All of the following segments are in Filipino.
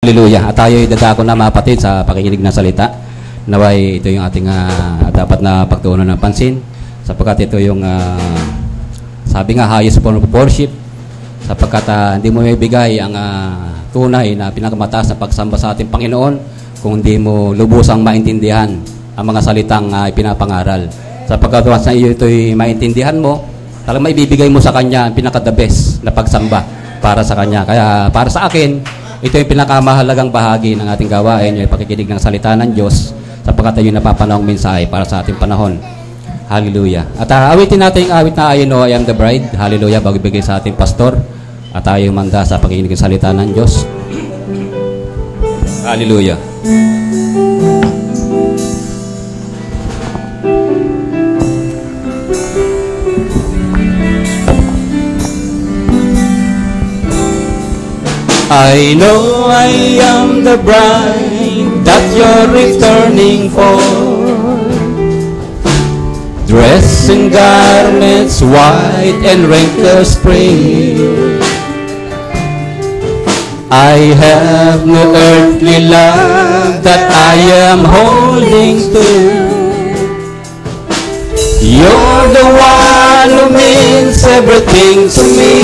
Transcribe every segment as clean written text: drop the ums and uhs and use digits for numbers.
Hallelujah. At tayo'y dadako na mapatid sa pakikinig ng salita. Naway ito yung ating dapat na pagtuunan ng pansin sapagkat ito yung sabi nga highest form of worship sapagkat hindi mo may bigay ang tunay na pinakamataas na pagsamba sa ating Panginoon kung hindi mo lubusang maintindihan ang mga salitang ipinapangaral. Sapagkat once na ito'y maintindihan mo, talagang maibibigay mo sa Kanya ang pinaka-the best na pagsamba para sa Kanya. Kaya para sa akin, ito yung pinakamahalagang bahagi ng ating gawain, yung pakikinig ng salita ng Diyos sapagkat ay yung napapanahong mensahe para sa ating panahon. Hallelujah. At awitin natin yung awit na I know I am the bride. Hallelujah. Bago ibigay sa ating pastor at tayo manda sa pakikinig ng salita ng Diyos. Hallelujah. I know I am the bride that you're returning for, dressed in garments white and wrinkle-free. I have no earthly love that I am holding to. You're the one who means everything to me.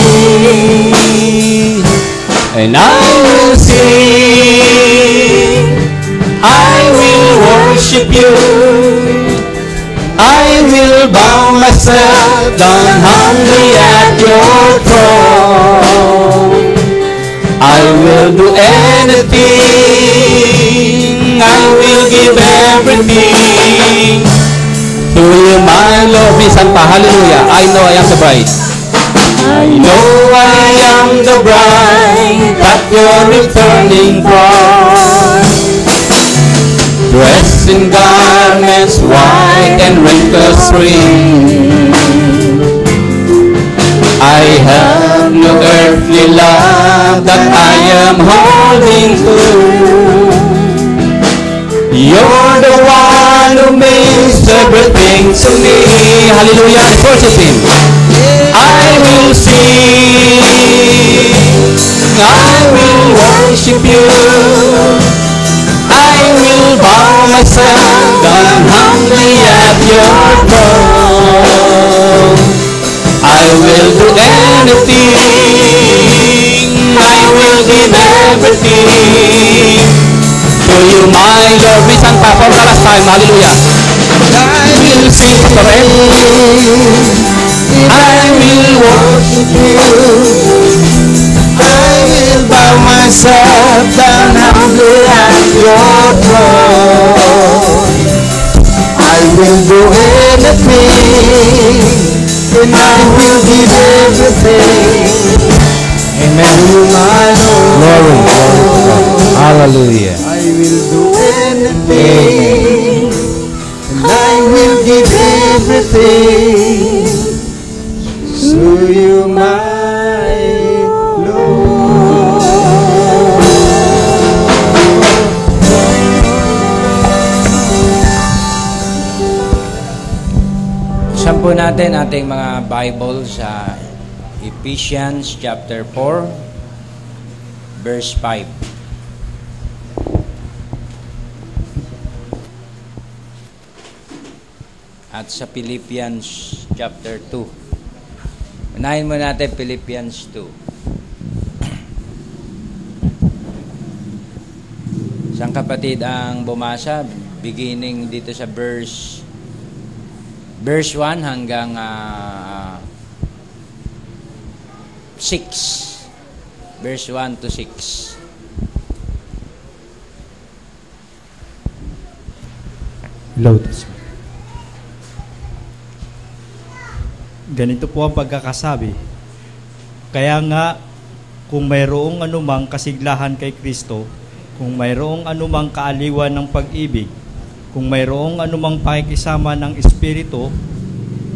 And I will sing, I will worship you, I will bow myself down humbly at your throne. I will do anything, I will give everything to you, my Lord. Bisan pa, hallelujah. I know I am the bride. I know I am the bride that you're returning from, dressed in garments white and wrinkle-free. I have no earthly love that I am holding to. You're the one who makes everything to me. Hallelujah. Let's worship Him. I will sing, I will worship you, I will bow myself down humbly at your throne. I will do anything, I will give everything to you, my Lord. Bisan pa for the last time, hallelujah. I will sing forever, I will worship you, I will bow myself down humbly at your throne. I will do anything, and I will give everything. Amen. My Lord. Glory, glory to God. Hallelujah. I will do anything, and I will give everything to you, my Lord. Sampo natin ating mga Bible sa Ephesians chapter 4 verse 5. At sa Philippians chapter 2. Unahin mo natin Philippians 2. Isang kapatid ang bumasa beginning dito sa verse 1 hanggang 6. Verse 1 to 6. Load. Ganito po ang pagkakasabi. Kaya nga, kung mayroong anumang kasiglahan kay Kristo, kung mayroong anumang kaaliwan ng pag-ibig, kung mayroong anumang pakikisama ng Espiritu,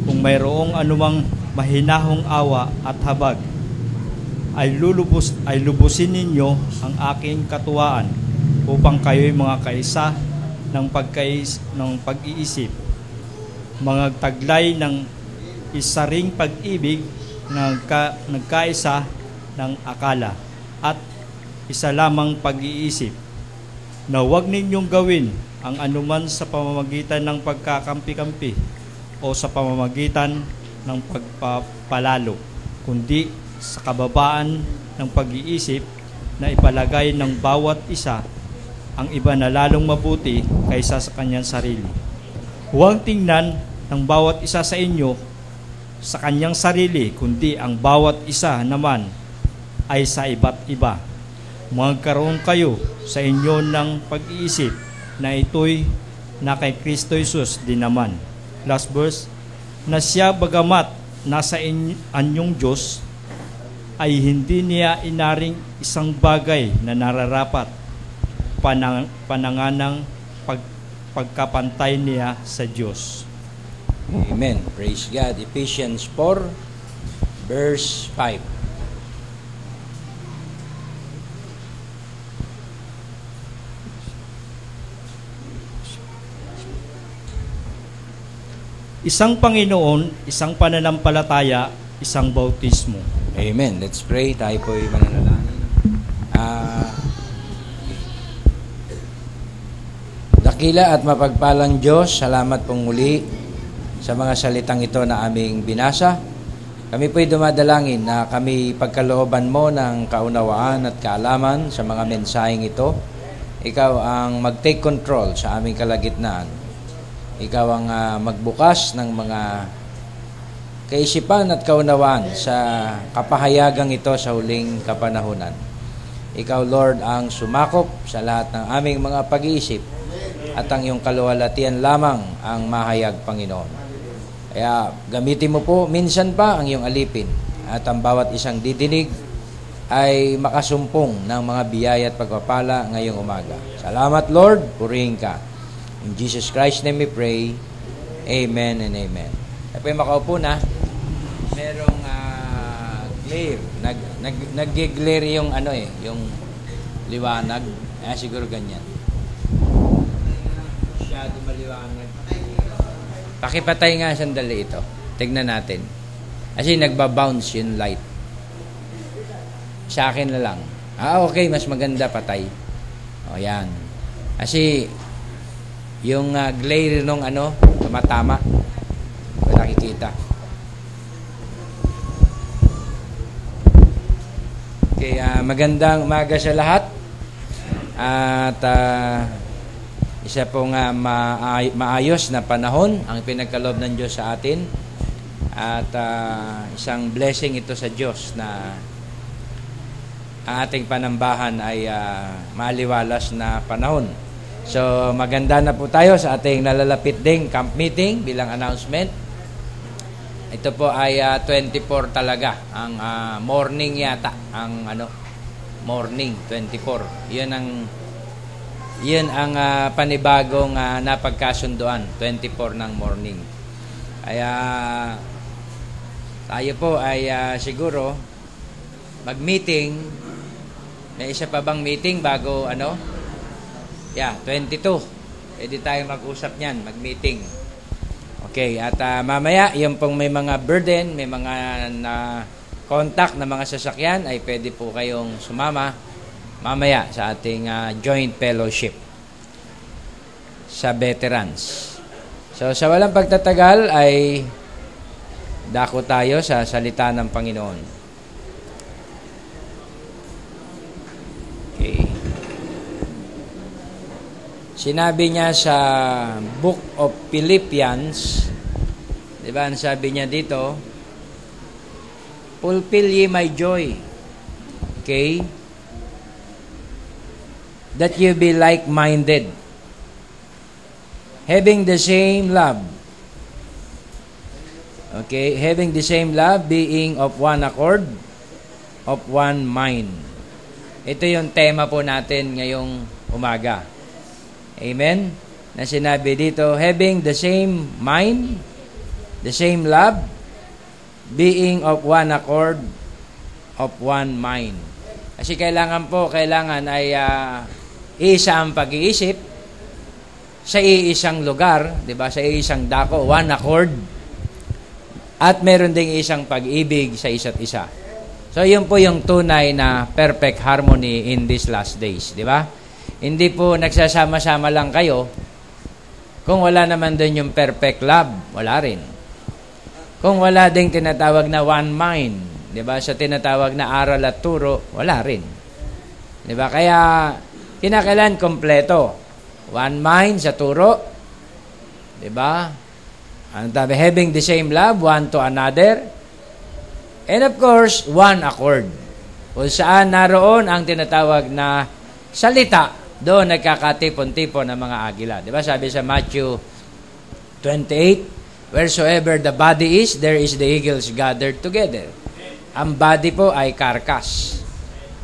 kung mayroong anumang mahinahong awa at habag, ay lubusin ninyo ang aking katuwaan upang kayo'y mga kaisa ng pag-iisip, mga taglay ng isa ring pag-ibig na nagkaisa ng akala, at isa lamang pag-iisip, na huwag ninyong gawin ang anuman sa pamamagitan ng pagkakampi-kampi o sa pamamagitan ng pagpapalalo, kundi sa kababaan ng pag-iisip na ipalagay ng bawat isa ang iba na lalong mabuti kaysa sa kanyang sarili. Huwag tingnan ng bawat isa sa inyo sa kanyang sarili, kundi ang bawat isa naman ay sa iba't iba. Magkaroon kayo sa inyo ng pag-iisip na ito'y na kay Kristo Jesus din naman. Last verse, na siya bagamat nasa anyong Diyos, ay hindi niya inaring isang bagay na nararapat pananganang pagkapantay niya sa Diyos. Amen. Praise God. Ephesians 4, verse 5. Isang Panginoon, isang pananampalataya, isang bautismo. Amen. Let's pray. Tayo po'y mananalangin. Dakila at mapagpalang Diyos, salamat pong muli sa mga salitang ito na aming binasa. Kami po'y dumadalangin na kami pagkalooban mo ng kaunawaan at kaalaman sa mga mensaheng ito. Ikaw ang mag-take control sa aming kalagitnaan. Ikaw ang magbukas ng mga kaisipan at kaunawaan sa kapahayagang ito sa huling kapanahunan. Ikaw, Lord, ang sumakop sa lahat ng aming mga pag-iisip at ang iyong kaluwalhatian lamang ang mahayag, Panginoon. Kaya gamitin mo po minsan pa ang iyong alipin at ang bawat isang didinig ay makasumpong ng mga biyaya at pagpapala ngayong umaga. Salamat, Lord. Purihin ka. In Jesus Christ's name we pray. Amen and amen. Tapos makaupo na. Merong glare. Nag-glare yung yung liwanag. Siguro ganyan. Masyado maliwanag. Pakipatay nga sandali ito. Tignan natin. Kasi nagbabounce yung light. Sa akin na lang. Okay, mas maganda patay. O yan. Kasi yung glare nung tumatama. Kung nakikita. Okay, magandang umaga sa lahat. At isa pong maayos na panahon ang pinagkaloob ng Diyos sa atin. At isang blessing ito sa Diyos na ang ating panambahan ay maliwalas na panahon. So, maganda na po tayo sa ating nalalapit ding camp meeting bilang announcement. Ito po ay 24 talaga. Ang morning yata. Ang morning, 24. Yun ang panibagong napagkasunduan. 24 ng morning. Kaya, tayo po ay siguro mag-meeting. May isa pa bang meeting bago 22. Pwede tayo mag-usap niyan, mag-meeting. Okay, at mamaya, yung pong may mga burden, may mga contact na mga sasakyan, ay pwede po kayong sumama mamaya sa ating joint fellowship sa veterans. So, sa walang pagtatagal ay dako tayo sa salita ng Panginoon. Okay. Sinabi niya sa Book of Philippians, di ba, sabi niya dito, fulfill ye my joy, okay, that you be like-minded, having the same love, okay, having the same love, being of one accord, of one mind. Ito yung tema po natin ngayong umaga. Amen? Na sinabi dito, having the same mind, the same love, being of one accord, of one mind. Kasi kailangan ay isa ang pag-iisip sa iisang lugar, di ba? Sa iisang dako, one accord. At meron ding isang pag-ibig sa isa't isa. So, yun po yung tunay na perfect harmony in these last days, di ba? Hindi po nagsasama-sama lang kayo. Kung wala naman doon yung perfect love, wala rin. Kung wala ding tinatawag na one mind, di ba? Sa tinatawag na aral at turo, wala rin. Di ba? Kaya, kinakailan kompleto. One mind sa turo, di ba? Ang tabi, having the same love, one to another. And of course, one accord. Kung saan naroon ang tinatawag na salita, doon nagkakatipon-tipon ng mga agila. Di ba? Sabi sa Matthew 28, wheresoever the body is, there is the eagles gathered together. Ang body po ay karkas.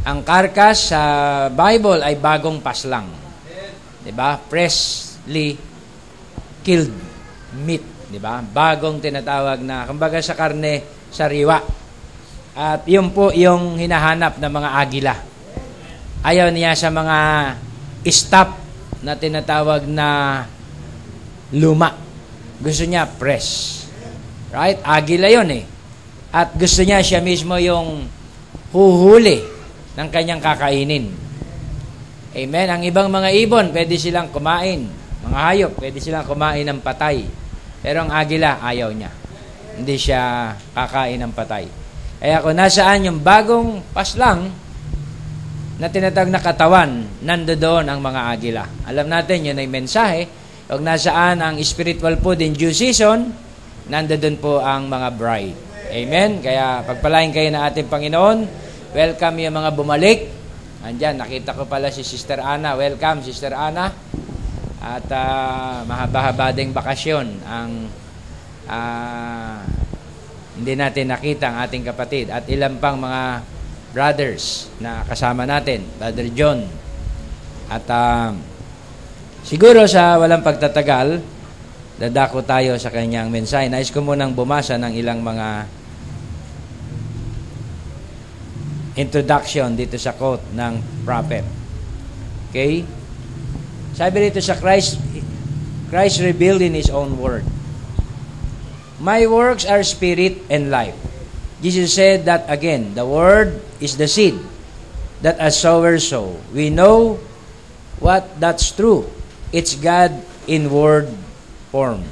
Ang karkas sa Bible ay bagong paslang. Di ba? Freshly killed meat. Di ba? Bagong tinatawag na, kumbaga sa karne, sariwa. At yun po yung hinahanap ng mga agila. Ayaw niya sa mga stop na tinatawag na luma. Gusto niya fresh. Right? Agila yun eh. At gusto niya siya mismo yung huhuli ng kanyang kakainin. Amen? Ang ibang mga ibon, pwede silang kumain. Mga hayop, pwede silang kumain ng patay. Pero ang agila, ayaw niya. Hindi siya kakain ng patay. Kaya kung nasaan yung bagong paslang na tinatawag na katawan, nandoon ang mga agila. Alam natin, yun ay mensahe. Kung nasaan ang spiritual food in due season, nandoon po ang mga bride. Amen? Kaya pagpalain kayo ng ating Panginoon. Welcome yung mga bumalik. Andyan, nakita ko pala si Sister Ana. Welcome, Sister Ana. At mahaba-haba ding bakasyon ang hindi natin nakita ang ating kapatid at ilang pang mga brothers na kasama natin, Brother John. At siguro sa walang pagtatagal, dadako tayo sa kanyang mensahe. Nais ko munang bumasa ng ilang mga introduction dito sa quote ng prophet. Okay? Sabi dito sa Christ revealed in His own word. My works are spirit and life. Jesus said that again. The word is the seed that a sower sow. We know what that's true. It's God in word form.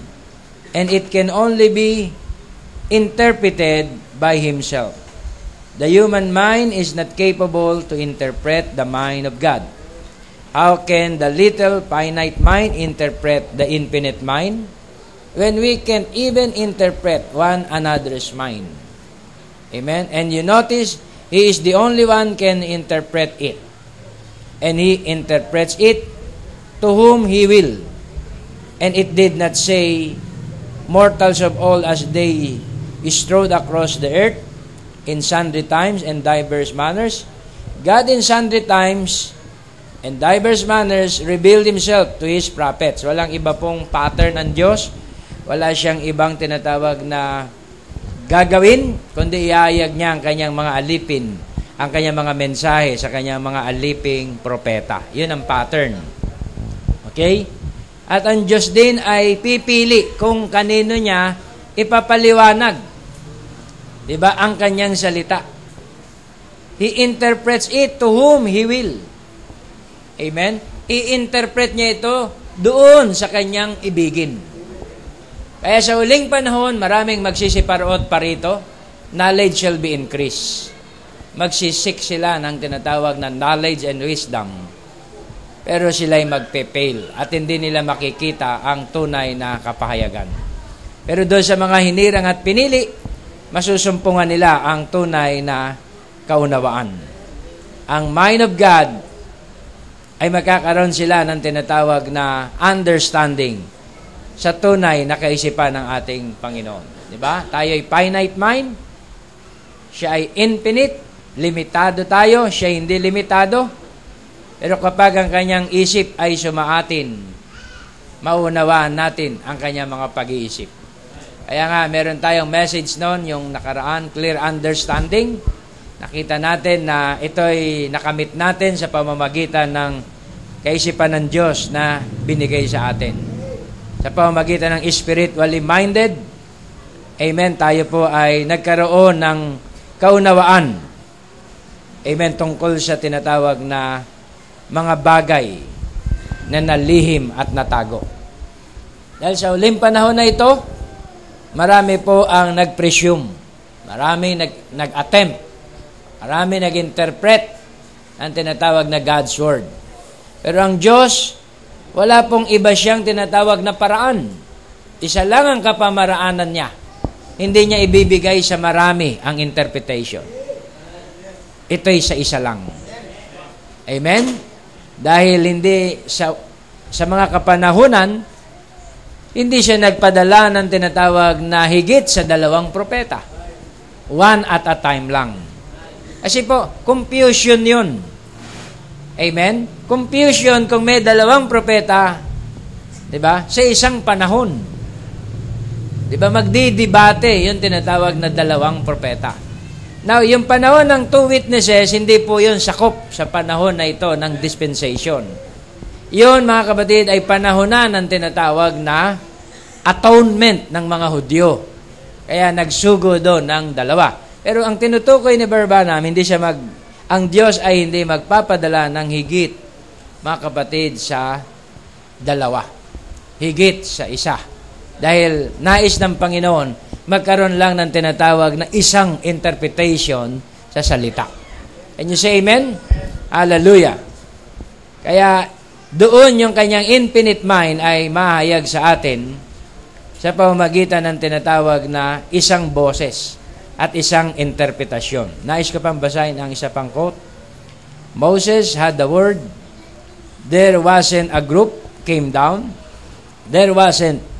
And it can only be interpreted by Himself. The human mind is not capable to interpret the mind of God. How can the little finite mind interpret the infinite mind? When we can't even interpret one another's mind. Amen? And you notice, He is the only one can interpret it. And He interprets it to whom He will. And it did not say, mortals of all as they strode across the earth in sundry times and diverse manners. God in sundry times and diverse manners revealed Himself to His prophets. Walang iba pong pattern ang Diyos. Wala siyang ibang tinatawag na gagawin, kundi iayag niya ang kanyang mga alipin, ang kanyang mga mensahe sa kanyang mga aliping propeta. Yun ang pattern. Okay? At ang Diyos din ay pipili kung kanino niya ipapaliwanag. Diba? Ang kanyang salita. He interprets it to whom He will. Amen? I-interpret niya ito doon sa kanyang ibigin. Kaya sa uling panahon, maraming magsisiparot pa rito, knowledge shall be increased. Magsisik sila ng tinatawag na knowledge and wisdom. Pero sila'y magpe-fail at hindi nila makikita ang tunay na kapahayagan. Pero doon sa mga hinirang at pinili, masusumpungan nila ang tunay na kaunawaan. Ang mind of God ay magkakaroon sila ng tinatawag na understanding sa tunay na kaisipan ng ating Panginoon. Diba? Tayo ay finite mind, siya ay infinite, limitado tayo, siya hindi limitado. Pero kapag ang kanyang isip ay sumaatin, maunawaan natin ang kanyang mga pag-iisip. Kaya nga, meron tayong message noon, yung nakaraan, clear understanding. Nakita natin na ito'y nakamit natin sa pamamagitan ng kaisipan ng Diyos na binigay sa atin. Sa pamamagitan ng spiritually minded, amen, tayo po ay nagkaroon ng kaunawaan Amen, tungkol sa tinatawag na mga bagay na nalihim at natago. Dahil sa huling panahon na ito, marami po ang nag-presume, marami nag-attempt, marami nag-interpret ang tinatawag na God's Word. Pero ang Diyos, wala pong iba siyang tinatawag na paraan. Isa lang ang kapamaraanan niya. Hindi niya ibibigay sa marami ang interpretation. Ito'y sa isa lang. Amen? Dahil hindi sa mga kapanahunan, hindi siya nagpadala ng tinatawag na higit sa 2 propeta. One at a time lang. Kasi po, confusion yun. Amen? Confusion kung may 2 propeta, diba? Sa isang panahon. Diba? Magdidebate, yun tinatawag na 2 propeta. Now, yung panahon ng 2 witnesses, hindi po yun sakop sa panahon na ito ng dispensation. Yun, mga kapatid, ay panahon na ng tinatawag na atonement ng mga Hudyo. Kaya nagsugo doon ng 2. Pero ang tinutukoy ni Barbanam, ang Diyos ay hindi magpapadala ng higit, mga kapatid, sa 2. Higit sa 1. Dahil nais ng Panginoon, magkaroon lang ng tinatawag na isang interpretation sa salita. Can you say amen? Hallelujah. Kaya doon yung kanyang infinite mind ay mahayag sa atin sa pamamagitan ng tinatawag na isang boses at isang interpretasyon. Nais ko pang basahin ang isa pang quote. Moses had the word. There wasn't a group came down. There wasn't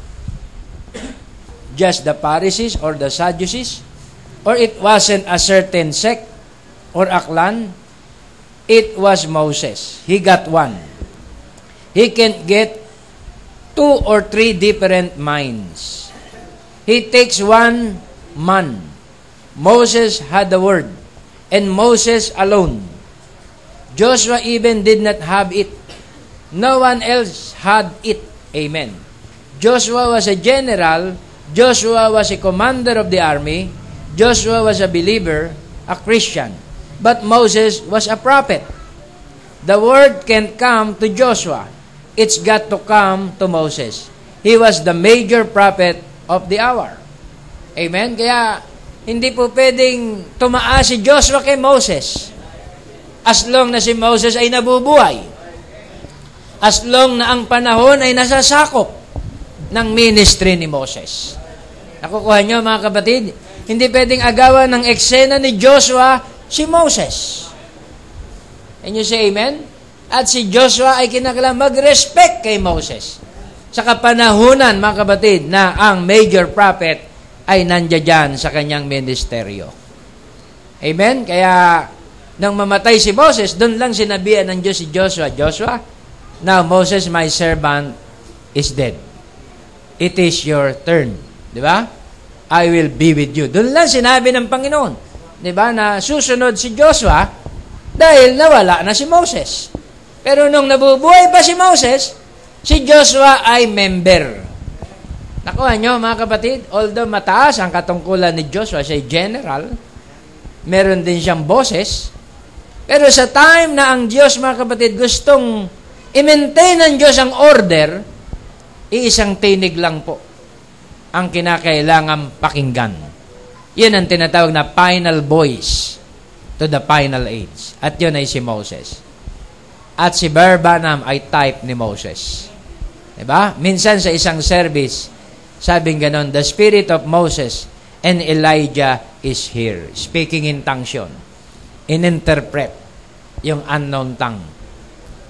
just the Pharisees or the Sadducees, or it wasn't a certain sect or a clan. It was Moses. He got one. He can't get 2 or 3 different minds. He takes one man. Moses had the word, and Moses alone. Joshua even did not have it. No one else had it. Amen. Joshua was a general. Joshua was a commander of the army. Joshua was a believer, a Christian. But Moses was a prophet. The word can't come to Joshua. It's got to come to Moses. He was the major prophet of the hour. Amen? Kaya, hindi po pwedeng tumaas si Joshua kay Moses. As long na si Moses ay nabubuhay. As long na ang panahon ay nasasakop ng ministry ni Moses. Nakukuha nyo, mga kapatid? Hindi pwedeng agawan ng eksena ni Joshua si Moses. And you say amen? At si Joshua ay kinakailangan mag-respect kay Moses. Sa kapanahunan, mga kapatid, na ang major prophet ay nandiyan sa kanyang ministeryo. Amen? Kaya, nang mamatay si Moses, doon lang sinabihan ng Diyos si Joshua, Joshua, now Moses, my servant, is dead. It is your turn. Di ba? I will be with you. Doon lang sinabi ng Panginoon. Di ba? Na susunod si Joshua dahil nawala na si Moses. Pero nung nabubuhay pa si Moses, si Joshua ay member. Nakuha nyo, mga kapatid, although mataas ang katungkulan ni Joshua, siya general, meron din siyang boses, pero sa time na ang Diyos, mga kapatid, gustong i-maintain ng Diyos ang order, iisang tinig lang po ang kinakailangang pakinggan. Yun ang tinatawag na final voice to the final age. At yun ay si Moses. At si Barbanam ay type ni Moses. Diba? Minsan sa isang service, sabing ganon, the spirit of Moses and Elijah is here. Speaking in tongues yun. In-interpret yung unknown tongue.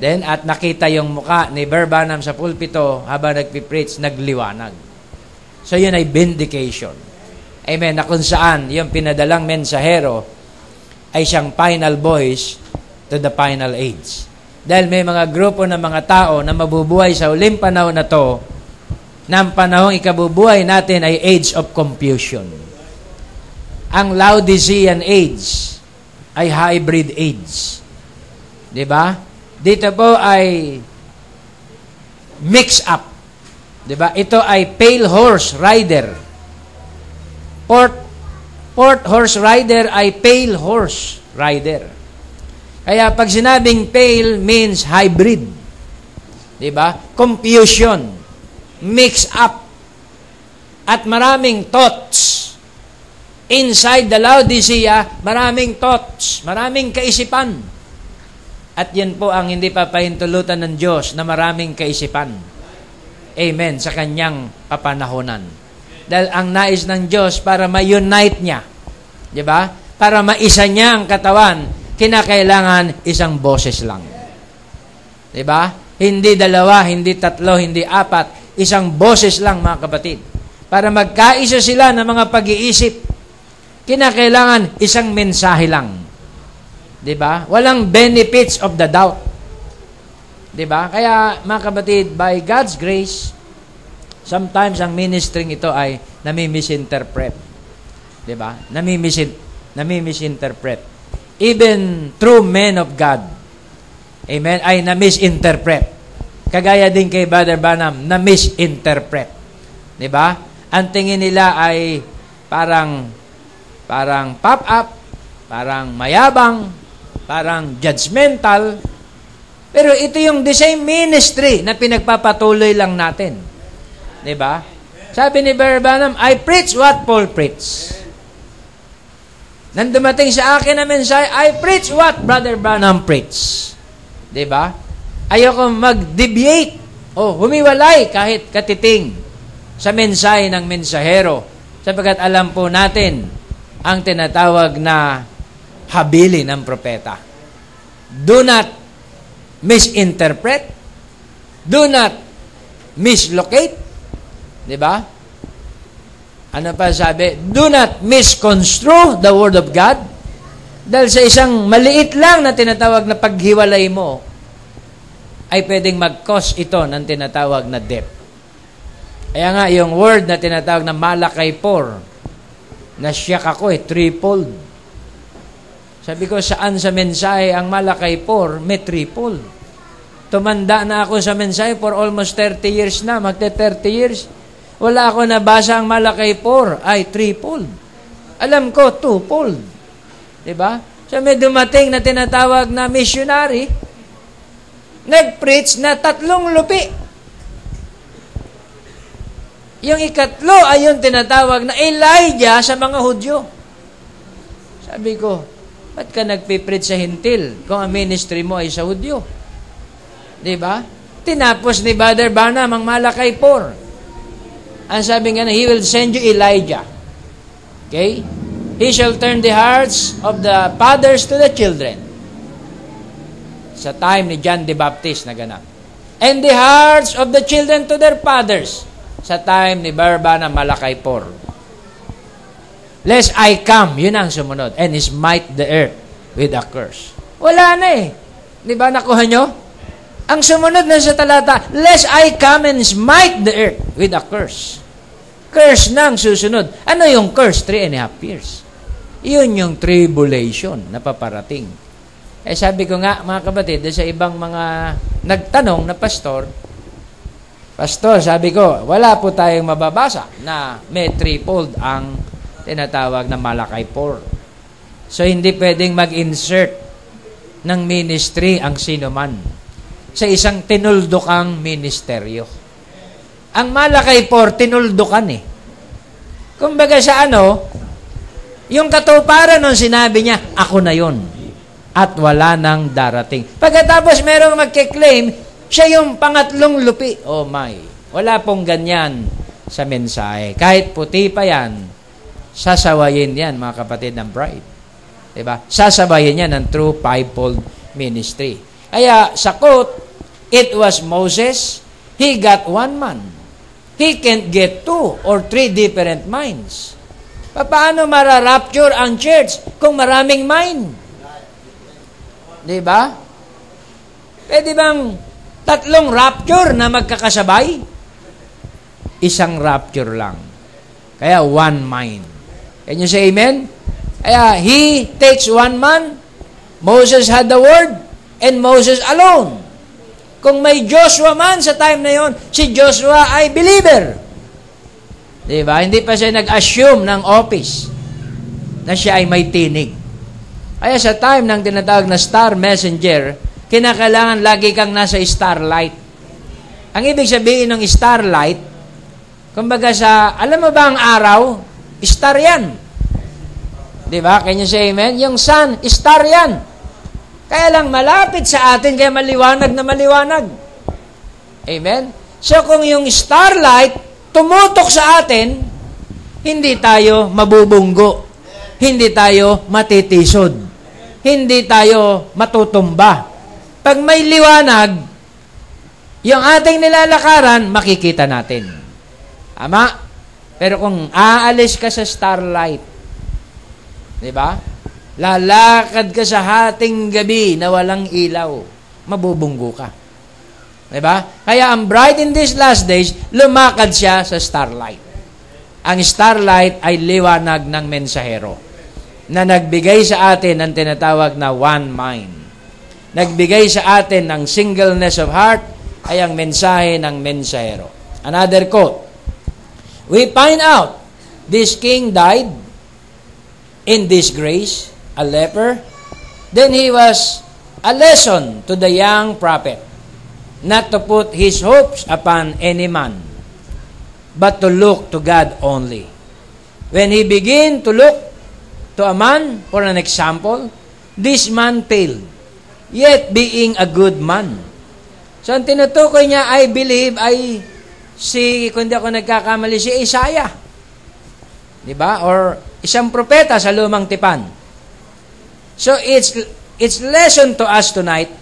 Then, at nakita yung muka ni Barbanam sa pulpito habang nagpipreach, nagliwanag. So, yun ay vindication. Amen. Na kung saan yung pinadalang mensahero ay siyang final voice to the final age. Dahil may mga grupo ng mga tao na mabubuhay sa huling panahon na to, na ang panahong ikabubuhay natin ay age of confusion. Ang Laodicean age ay hybrid age. Diba? Dito po ay mix up. Diba? Ito ay pale horse rider. Port horse rider ay pale horse rider. Kaya pag sinabing pale means hybrid. Diba? Confusion. Mix up. At maraming thoughts. Inside the Laodicea, maraming thoughts, maraming kaisipan. At yan po ang hindi papahintulutan ng Diyos na maraming kaisipan. Amen, sa kanyang papanahonan. Dahil ang nais ng Diyos para ma-unite niya, di ba? Para maisa niya ang katawan, kinakailangan isang boses lang. Di ba? Hindi dalawa, hindi tatlo, hindi apat, isang boses lang, mga kapatid. Para magkaisa sila ng mga pag-iisip, kinakailangan isang mensahe lang. 'Di ba? Walang benefits of the doubt. 'Di ba? Kaya mga kapatid, by God's grace, sometimes ang ministering ito ay nami-misinterpret. 'Di ba? Nami-misinterpret. Even true men of God, amen, ay namisinterpret. Kagaya din kay Brother Branham, namisinterpret. 'Di ba? Ang tingin nila ay parang pop-up, parang mayabang, parang judgmental. Pero ito yung the same ministry na pinagpapatuloy lang natin. Diba? Sabi ni Brother Branham, I preach what Paul preach. Nang dumating sa akin na mensahe, I preach what Brother Branham preach. Diba? Ayoko mag-deviate o humiwalay kahit katiting sa mensahe ng mensahero, sapagkat alam po natin ang tinatawag na habili ng propeta. Do not misinterpret. Do not mislocate. Diba? Ano pa sabi? Do not misconstrue the Word of God. Dahil sa isang maliit lang na tinatawag na paghiwalay mo, ay pwedeng mag-cause ito ng tinatawag na death. Kaya nga, yung word na tinatawag na Malakay 4, nasyak ako threefold. Sabi ko, saan sa mensahe ang Malakay 4, may threefold. Tumanda na ako sa mensahe for almost 30 years na, magte 30 years. Wala ako nabasa ang Malakay 4, ay threefold. Alam ko, twofold. Diba? So may dumating na tinatawag na missionary, nag-preach na 3 lupi. Yung ikatlo ay yung tinatawag na Elijah sa mga Hudyo. Sabi ko, ba't ka nagpipreach sa hintil kung ang ministry mo ay sa Hudyo? Diba? Tinapos ni Brother Branham ang Malakay 4. Ang sabi nga na, He will send you Elijah. Okay? He shall turn the hearts of the fathers to the children. Sa time ni John the Baptist na ganap. And the hearts of the children to their fathers. Sa time ni Barbana, Malakay 4. Lest I come, yun ang sumunod, and smite the earth with a curse. Wala na eh. Di ba nakuha nyo? Ang sumunod na sa talata, lest I come and smite the earth with a curse. Curse na ang susunod. Ano yung curse? 3.5 years. Yun yung tribulation na paparating. Eh sabi ko nga, mga kapatid, sa ibang mga nagtanong na pastor, sabi ko, wala po tayong mababasa na may threefold ang tinatawag na Malakay 4. So, hindi pwedeng mag-insert ng ministry ang sino man sa isang tinuldokang ministeryo. Ang Malakay 4, tinuldokan eh. Kumbaga sa yung katuparan nung sinabi niya, ako na yon at wala nang darating. Pagkatapos merong magkiklaim, siya yung pangatlong lupi. Oh my. Wala pong ganyan sa mensahe. Kahit puti pa yan, sasawayin yan, mga kapatid ng bride. Diba? Sasabayin yan ng true fivefold ministry. Kaya sa quote, it was Moses, he got 1 man. He can't get 2 or 3 different minds. Paano mararapture ang church kung maraming mind? Diba? Pwede bang 3 rapture na magkakasabay? Isang rapture lang. Kaya 1 mind. Can you say amen? Kaya he takes 1 man, Moses had the word, and Moses alone. Kung may Joshua man sa time na yon, si Joshua ay believer. Diba? Hindi pa siya nag-assume ng office na siya ay may tinig. Kaya sa time ng tinatawag na star messenger, kinakailangan lagi kang nasa starlight. Ang ibig sabihin ng starlight, kumbaga alam mo ba ang araw? Star yan. Di ba? Can you say amen? Yung sun, star yan. Kaya lang malapit sa atin, kaya maliwanag na maliwanag. Amen? So kung yung starlight tumutok sa atin, hindi tayo mabubunggo. Hindi tayo matitisod. Hindi tayo matutumba. Pag may liwanag, yung ating nilalakaran, makikita natin. Ama? Pero kung aalis ka sa starlight, di ba? Lalakad ka sa hating gabi na walang ilaw, mabubunggo ka. Di ba? Kaya ang bride in these last days, lumakad siya sa starlight. Ang starlight ay liwanag ng mensahero na nagbigay sa atin ng tinatawag na one mind. Nagbigay sa atin ng singleness of heart ay ang mensahe ng mensahero. Another quote. We find out this king died in disgrace, a leper. Then he was a lesson to the young prophet not to put his hopes upon any man, but to look to God only. When he began to look to a man for an example, this man failed, yet being a good man. So, ang tinutukoy niya, I believe, ay kung di ako nagkakamali, si Isaiah. Diba? Or isang propeta sa lumang tipan. So, it's lesson to us tonight,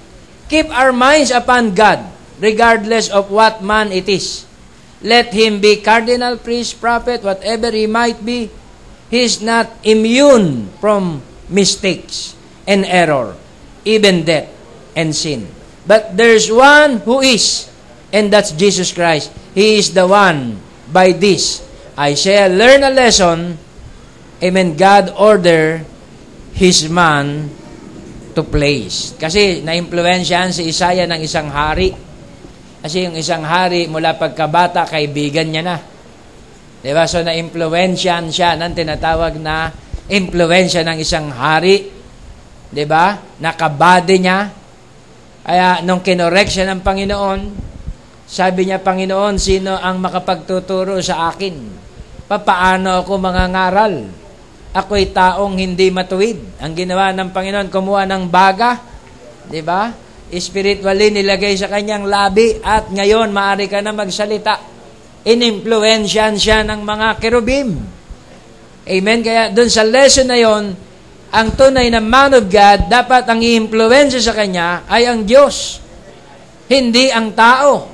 keep our minds upon God, regardless of what man it is. Let him be cardinal, priest, prophet, whatever he might be, he is not immune from mistakes and error, even death and sin. But there's one who is, and that's Jesus Christ. He is the one. By this, Isaiah learned a lesson. Amen. God order his man to place. Kasi na-impluensyahan si Isaiah ng isang hari. Kasi yung isang hari, mula pagkabata, kaibigan niya na. Diba? So, na-impluensyahan siya ng tinatawag na impluensya ng isang hari. Diba? Nakabady niya. Kaya, nung kinorek siya ng Panginoon, sabi niya, Panginoon, sino ang makapagtuturo sa akin? Papaano ako mangangaral? Ako'y taong hindi matuwid. Ang ginawa ng Panginoon, kumuha ng baga. Diba? Spiritually, nilagay sa kanyang labi at ngayon, maaari ka na magsalita. Inimpluensyahan siya ng mga kerubim. Amen? Kaya dun sa lesson na yon, ang tunay na man of God, dapat ang i-impluensya sa kanya ay ang Diyos. Hindi ang tao.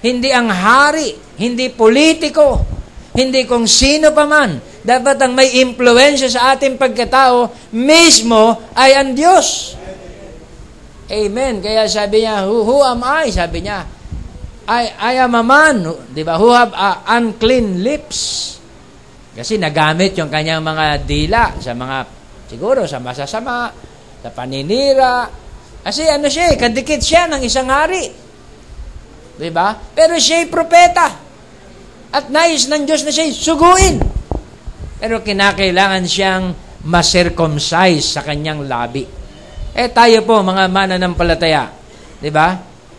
Hindi ang hari. Hindi politiko. Hindi kung sino pa man. Dapat ang may impluensya sa ating pagkatao mismo ay ang Diyos. Amen. Kaya sabi niya, who am I? Sabi niya, I am a man, di ba, who have unclean lips. Kasi nagamit yung kanyang mga dila sa mga, siguro sa masasama, sa paninira. Kasi ano siya, kadikit siya ng isang hari. Di ba? Pero siya'y propeta. At nais ng Diyos na siya'y suguin. Pero kinakailangan siyang ma-circumcise sa kanyang labi. Tayo po, mga mananampalataya, di ba?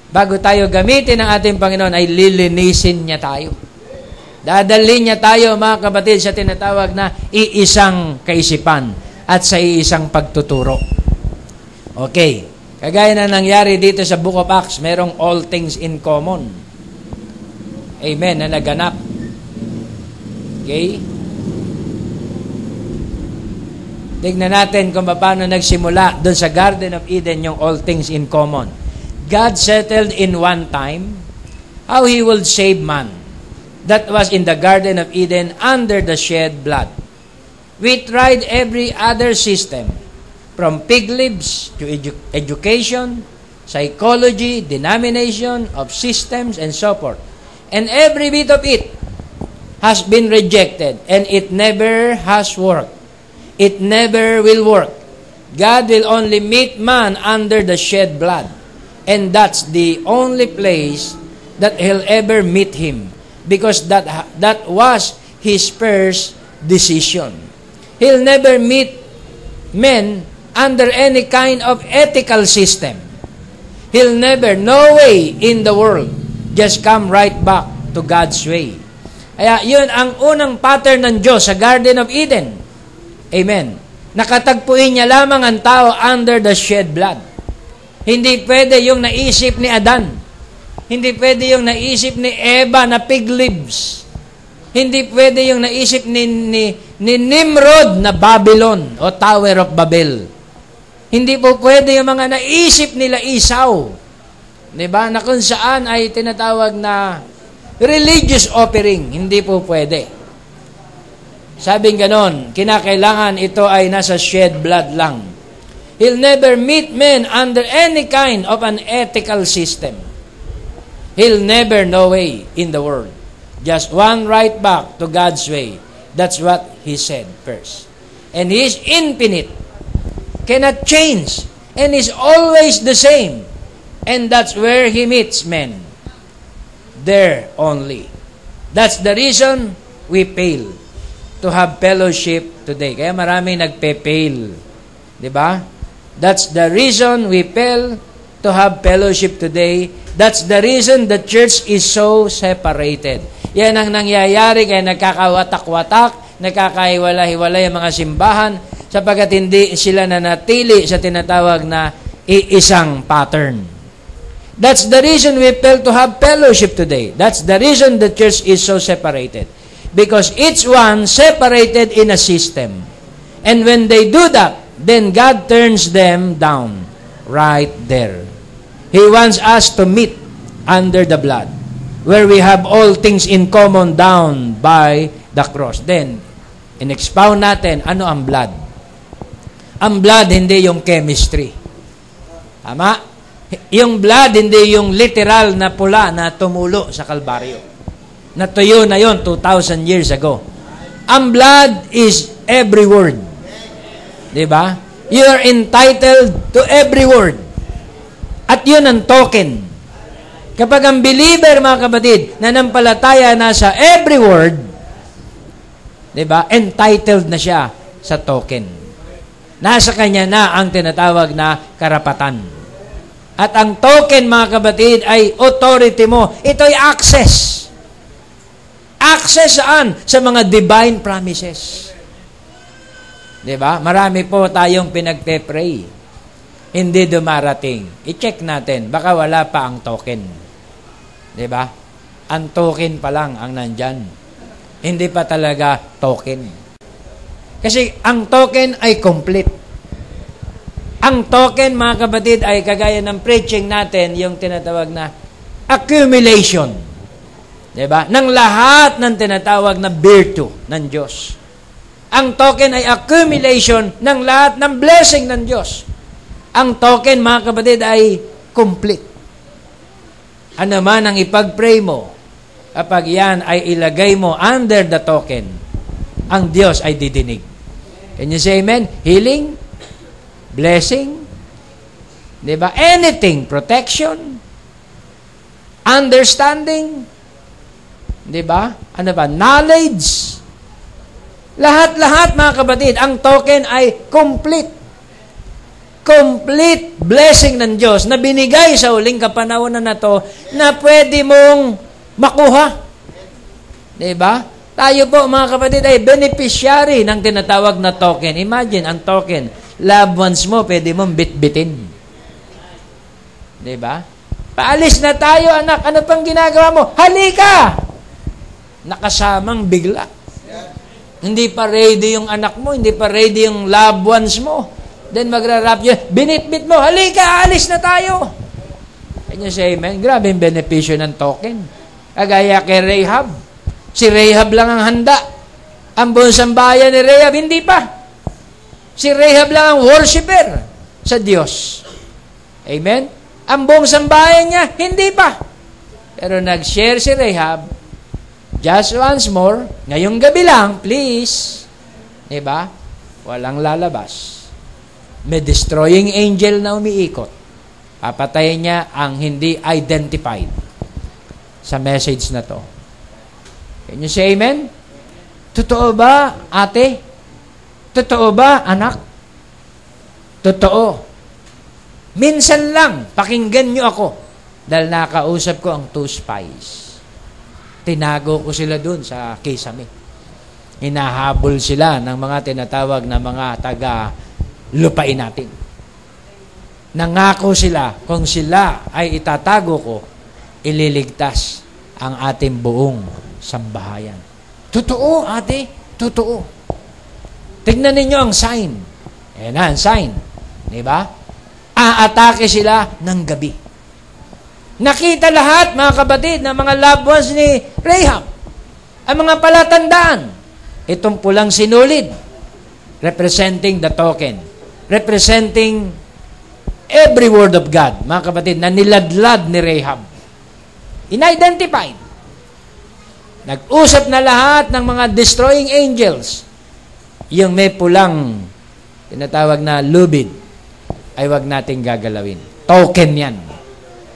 Bago tayo gamitin ng ating Panginoon, ay lilinisin niya tayo. Dadalhin niya tayo, mga kapatid, sa tinatawag na iisang kaisipan at sa iisang pagtuturo. Okay. Kagaya na nangyari dito sa Book of Acts, merong all things in common. Amen, na naganap. Okay? Tignan natin kung paano nagsimula doon sa Garden of Eden yung all things in common. God settled in one time how He will save man. That was in the Garden of Eden under the shed blood. We tried every other system, from pig lips to education, psychology, denomination of systems, and so forth. And every bit of it has been rejected, and it never has worked. It never will work. God will only meet man under the shed blood. And that's the only place that He'll ever meet him. Because that was His first decision. He'll never meet men under any kind of ethical system. He'll never, no way in the world, just come right back to God's way. Kaya yun ang unang pattern ng Diyos sa Garden of Eden. Amen. Nakatagpuin niya lamang ang tao under the shed blood. Hindi pwede yung naisip ni Adan. Hindi pwede yung naisip ni Eva na pig lips. Hindi pwede yung naisip ni Nimrod na Babylon o Tower of Babel. Hindi po pwede yung mga naisip nila Esau. Diba? Na kung saan ay tinatawag na religious offering. Hindi po pwede. Sabing ganon, kinakailangan ito ay nasa shed blood lang. He'll never meet men under any kind of an ethical system. He'll never, no way in the world. Just one right back to God's way. That's what He said first. And He is infinite. Cannot change. And is always the same. And that's where He meets men. There only. That's the reason we fail to have fellowship today. Kaya maraming nagpe-fail. Diba? That's the reason we fail to have fellowship today. That's the reason the church is so separated. Yan ang nangyayari kaya nagkakawatak-watak, nagkakahiwalay-hiwalay ang mga simbahan sapagkat hindi sila nanatili sa tinatawag na iisang pattern. That's the reason we fail to have fellowship today. That's the reason the church is so separated. Because each one separated in a system. And when they do that, then God turns them down right there. He wants us to meet under the blood, where we have all things in common down by the cross. Then, in-expound natin, ano ang blood? Ang blood, hindi yung chemistry. Tama? Yung blood, hindi yung literal na pula na tumulo sa Kalbaryo. Natuyo na yon 2,000 years ago. Ang blood is every word. Diba? You are entitled to every word. At yun ang token. Kapag ang believer, mga kapatid, nanampalataya na sa every word, diba? Entitled na siya sa token. Nasa kanya na ang tinatawag na karapatan. At ang token, mga kapatid, ay authority mo. Ito'y access. Access saan? Sa mga divine promises. Diba? Marami po tayong pinagpe-pray. Hindi dumarating. I-check natin. Baka wala pa ang token. Diba? Ang token pa lang ang nandyan. Hindi pa talaga token. Kasi ang token ay complete. Ang token, mga kapatid, ay kagaya ng preaching natin, yung tinatawag na accumulation. Diba? Ng lahat ng tinatawag na virtue ng Diyos. Ang token ay accumulation ng lahat ng blessing ng Diyos. Ang token, mga kapatid, ay complete. Ano man ang ipag-pray mo, kapag yan ay ilagay mo under the token, ang Diyos ay didinig. Can you say amen? Healing, blessing, diba? Anything, protection, understanding, diba? Ano ba? Knowledge. Lahat-lahat, mga kapatid, ang token ay complete. Complete blessing ng Diyos na binigay sa uling kapanahonan na to na pwede mong makuha. Diba? Tayo po, mga kapatid, ay beneficiary ng tinatawag na token. Imagine, ang token, loved ones mo, pwede mong bitbitin. Diba? Paalis na tayo, anak. Ano pang ginagawa mo? Halika! Nakasamang bigla. Hindi pa ready yung anak mo, hindi pa ready yung loved ones mo. Then magra-rap yun, binitbit mo, halika, alis na tayo. Can you say amen? Grabe yung benepisyo ng token. Kagaya kay Rahab. Si Rahab lang ang handa. Ang buong sambayan ni Rahab, hindi pa. Si Rahab lang ang worshiper sa Diyos. Amen? Ang buong sambayan niya, hindi pa. Pero nag-share si Rahab, just once more, ngayong gabi lang, please. Diba? Walang lalabas. May destroying angel na umiikot. Papatayin niya ang hindi identified sa message na to. Can you say amen? Totoo ba, ate? Totoo ba, anak? Totoo. Minsan lang, pakinggan nyo ako. Dahil nakausap ko ang 2 spies. Tinago ko sila dun sa Kisame. Hinahabol sila ng mga tinatawag na mga taga-lupain natin. Nangako sila, kung sila ay itatago ko, ililigtas ang ating buong sambahayan. Totoo, ate. Totoo. Tignan ninyo ang sign. Ayan na, ang sign. Diba? Aatake sila ng gabi. Nakita lahat, mga kapatid, ng mga loved ones ni Rahab. Ang mga palatandaan. Itong pulang sinulid. Representing the token. Representing every word of God, mga kapatid, na niladlad ni Rahab. Inidentified. Nag-usap na lahat ng mga destroying angels. Yung may pulang, tinatawag na lubid, ay wag nating gagalawin. Token yan.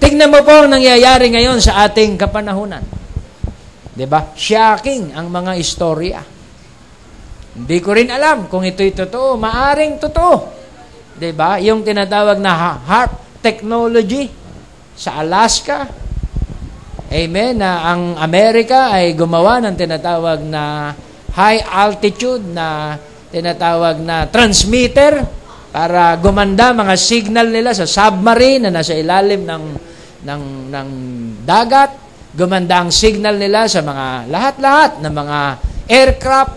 Tingnan mo po ang nangyayari ngayon sa ating kapanahunan. Diba? Shocking ang mga istorya. Hindi ko rin alam kung ito'y totoo. Maaring totoo. Diba? Yung tinatawag na HAARP technology sa Alaska. Amen. Na ang Amerika ay gumawa ng tinatawag na high altitude na tinatawag na transmitter para gumanda mga signal nila sa submarine na nasa ilalim ng dagat. Gumanda ang signal nila sa mga lahat-lahat ng mga aircraft.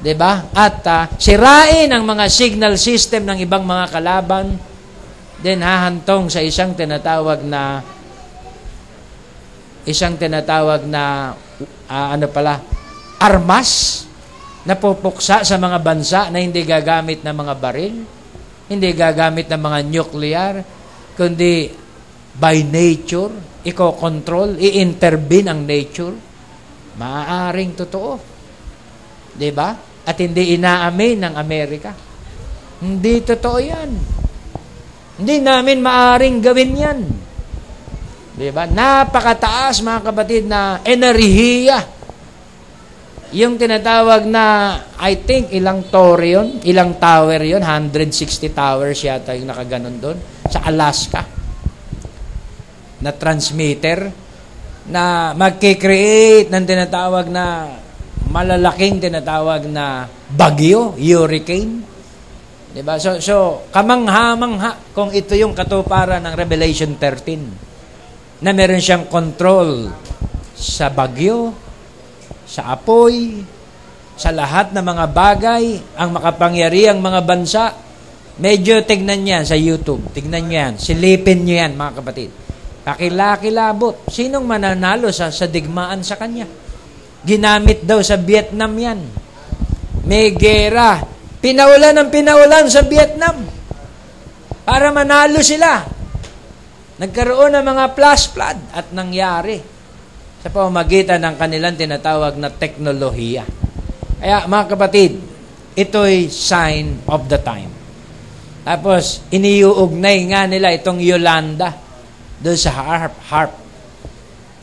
Diba? At sirain ang mga signal system ng ibang mga kalaban. Then hahantong sa isang tinatawag na armas na pupuksa sa mga bansa na hindi gagamit ng mga baril, hindi gagamit ng mga nuclear, kundi by nature, i-control, i-intervene ang nature. Maaaring totoo. Diba? At hindi inaamin ng Amerika. Hindi totoo yan. Hindi namin maaaring gawin yan. Diba? Napakataas, mga kapatid, na enerhiya. Yung tinatawag na, I think, ilang tower yun, 160 towers yata yung nakaganon doon, sa Alaska. Na transmitter, na magkikreate ng tinatawag na malalaking tinatawag na bagyo, hurricane. Diba? So kamangha-mangha kung ito yung katuparan ng Revelation 13 na meron siyang control sa bagyo, sa apoy, sa lahat ng mga bagay, ang makapangyarihang mga bansa. Medyo tignan yan sa YouTube. Tignan nyo yan. Silipin nyo yan, mga kapatid. Kakilakilabot. Sinong mananalo sa digmaan sa kanya? Ginamit daw sa Vietnam yan. May gera. Pinaulan sa Vietnam. Para manalo sila. Nagkaroon ng mga flash flood at nangyari sa pamamagitan ng kanilang tinatawag na teknolohiya. Kaya mga kapatid, ito'y sign of the time. Tapos, iniuugnay nga nila itong Yolanda doon sa HAARP.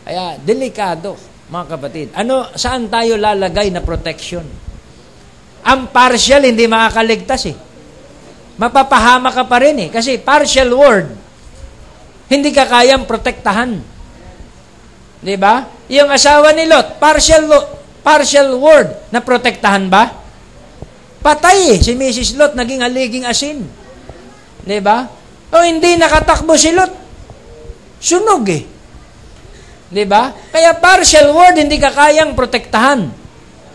Kaya, delikado. Mga kapatid, saan tayo lalagay na protection? Ang partial, hindi makakaligtas eh. Mapapahama ka pa rin eh. Kasi partial word, hindi ka kayang protektahan. Diba? Yung asawa ni Lot, partial word, na protektahan ba? Patay eh. Si Mrs. Lot, naging haliging asin. Diba? O hindi nakatakbo si Lot. Sunog eh. Diba? Kaya partial word, hindi ka kayang protektahan.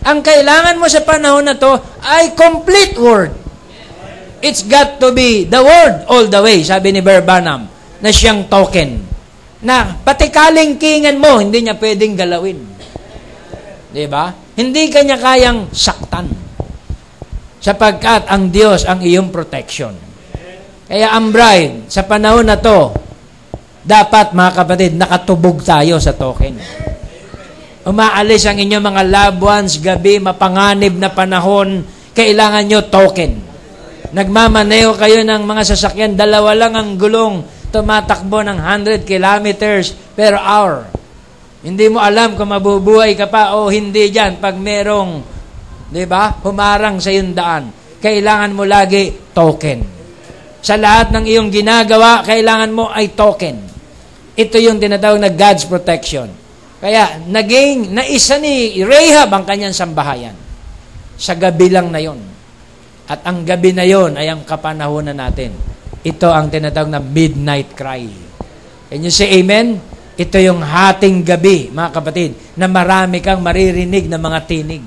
Ang kailangan mo sa panahon na to ay complete word. It's got to be the word all the way, sabi ni Branham, na siyang token. Na pati kalingkingan mo, hindi niya pwedeng galawin. Diba? Hindi ka niya kayang saktan. Sapagkat ang Diyos ang iyong protection. Kaya ang bride, sa panahon na to, dapat, mga kapatid, nakatubog tayo sa token. Umaalis ang inyong mga loved ones, gabi, mapanganib na panahon, kailangan nyo token. Nagmamaneo kayo ng mga sasakyan, 2 lang ang gulong, tumatakbo ng 100 kilometers per hour. Hindi mo alam kung mabubuhay ka pa o hindi dyan pag merong, humarang sa iyong daan. Kailangan mo lagi token. Sa lahat ng iyong ginagawa, kailangan mo ay token. Ito yung tinatawag na God's protection. Kaya, naisa ni Rahab ang kanyang sambahayan. Sa gabi lang na yon. At ang gabi na yon ay ang kapanahunan natin. Ito ang tinatawag na midnight cry. Can you say amen? Ito yung hating gabi, mga kapatid, na marami kang maririnig na mga tinig.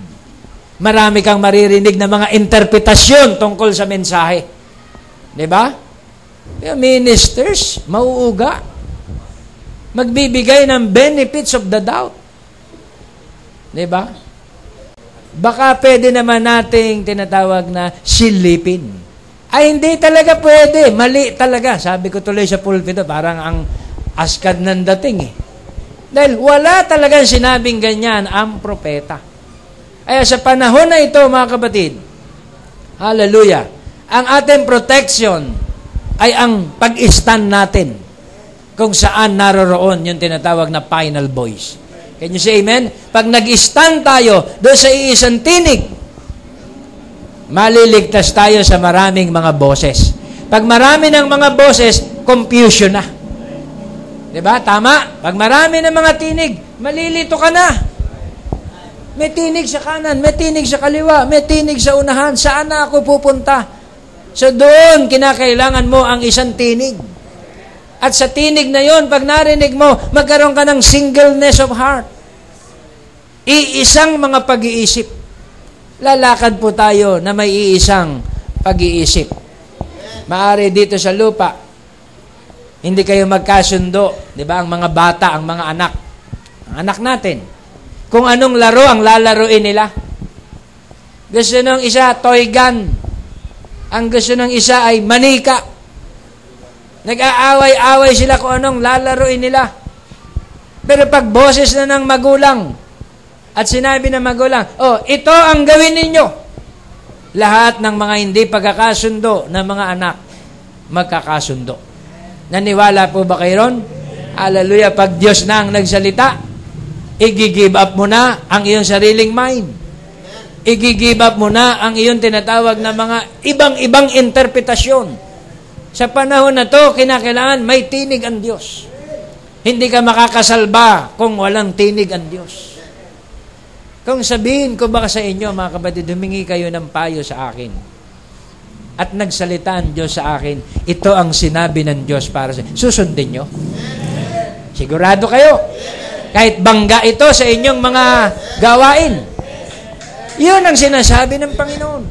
Marami kang maririnig na mga interpretasyon tungkol sa mensahe. Diba? Yung ministers, mauuga. Magbibigay ng benefits of the doubt. Diba? Baka pwede naman nating tinatawag na silipin. Ay, hindi talaga pwede. Mali talaga. Sabi ko tuloy sa pulpito, parang ang askad ng dating eh. Dahil wala talagang sinabing ganyan ang propeta. Kaya sa panahon na ito, mga kapatid, hallelujah, ang ating protection ay ang pag-stand natin kung saan naroroon yung tinatawag na final voice. Can you say amen? Pag nag-stand tayo doon sa iisang tinig, maliligtas tayo sa maraming mga boses. Pag marami ng mga boses, confusion na. Diba? Tama? Pag marami ng mga tinig, malilito ka na. May tinig sa kanan, may tinig sa kaliwa, may tinig sa unahan. Saan na ako pupunta? So doon, kinakailangan mo ang isang tinig. At sa tinig na yon, pag narinig mo, magkaroon ka ng singleness of heart. Iisang mga pag-iisip. Lalakad po tayo na may iisang pag-iisip. Maari dito sa lupa, hindi kayo magkasundo, di ba? Ang mga bata, ang mga anak. Ang anak natin. Kung anong laro ang lalaruin nila. Gusto nung isa, toy gun. Ang gusto nung isa ay manika. Nag-aaway-away sila kung anong lalaruin nila. Pero pag boses na ng magulang, at sinabi ng magulang, oh, ito ang gawin ninyo. Lahat ng mga hindi pagkakasundo ng mga anak, magkakasundo. Naniwala po ba kayo ron? Hallelujah. Pag Diyos na ang nagsalita, i-give up mo na ang iyong sariling mind. I-give up mo na ang iyong tinatawag na mga ibang-ibang interpretasyon. Sa panahon na to, kinakailangan may tinig ang Diyos. Hindi ka makakasalba kung walang tinig ang Diyos. Kung sabihin ko baka sa inyo, mga kapatid, humingi kayo ng payo sa akin. At nagsalita ang Diyos sa akin, ito ang sinabi ng Diyos para sa susundin nyo? Sigurado kayo? Kahit bangga ito sa inyong mga gawain. Yun ang sinasabi ng Panginoon.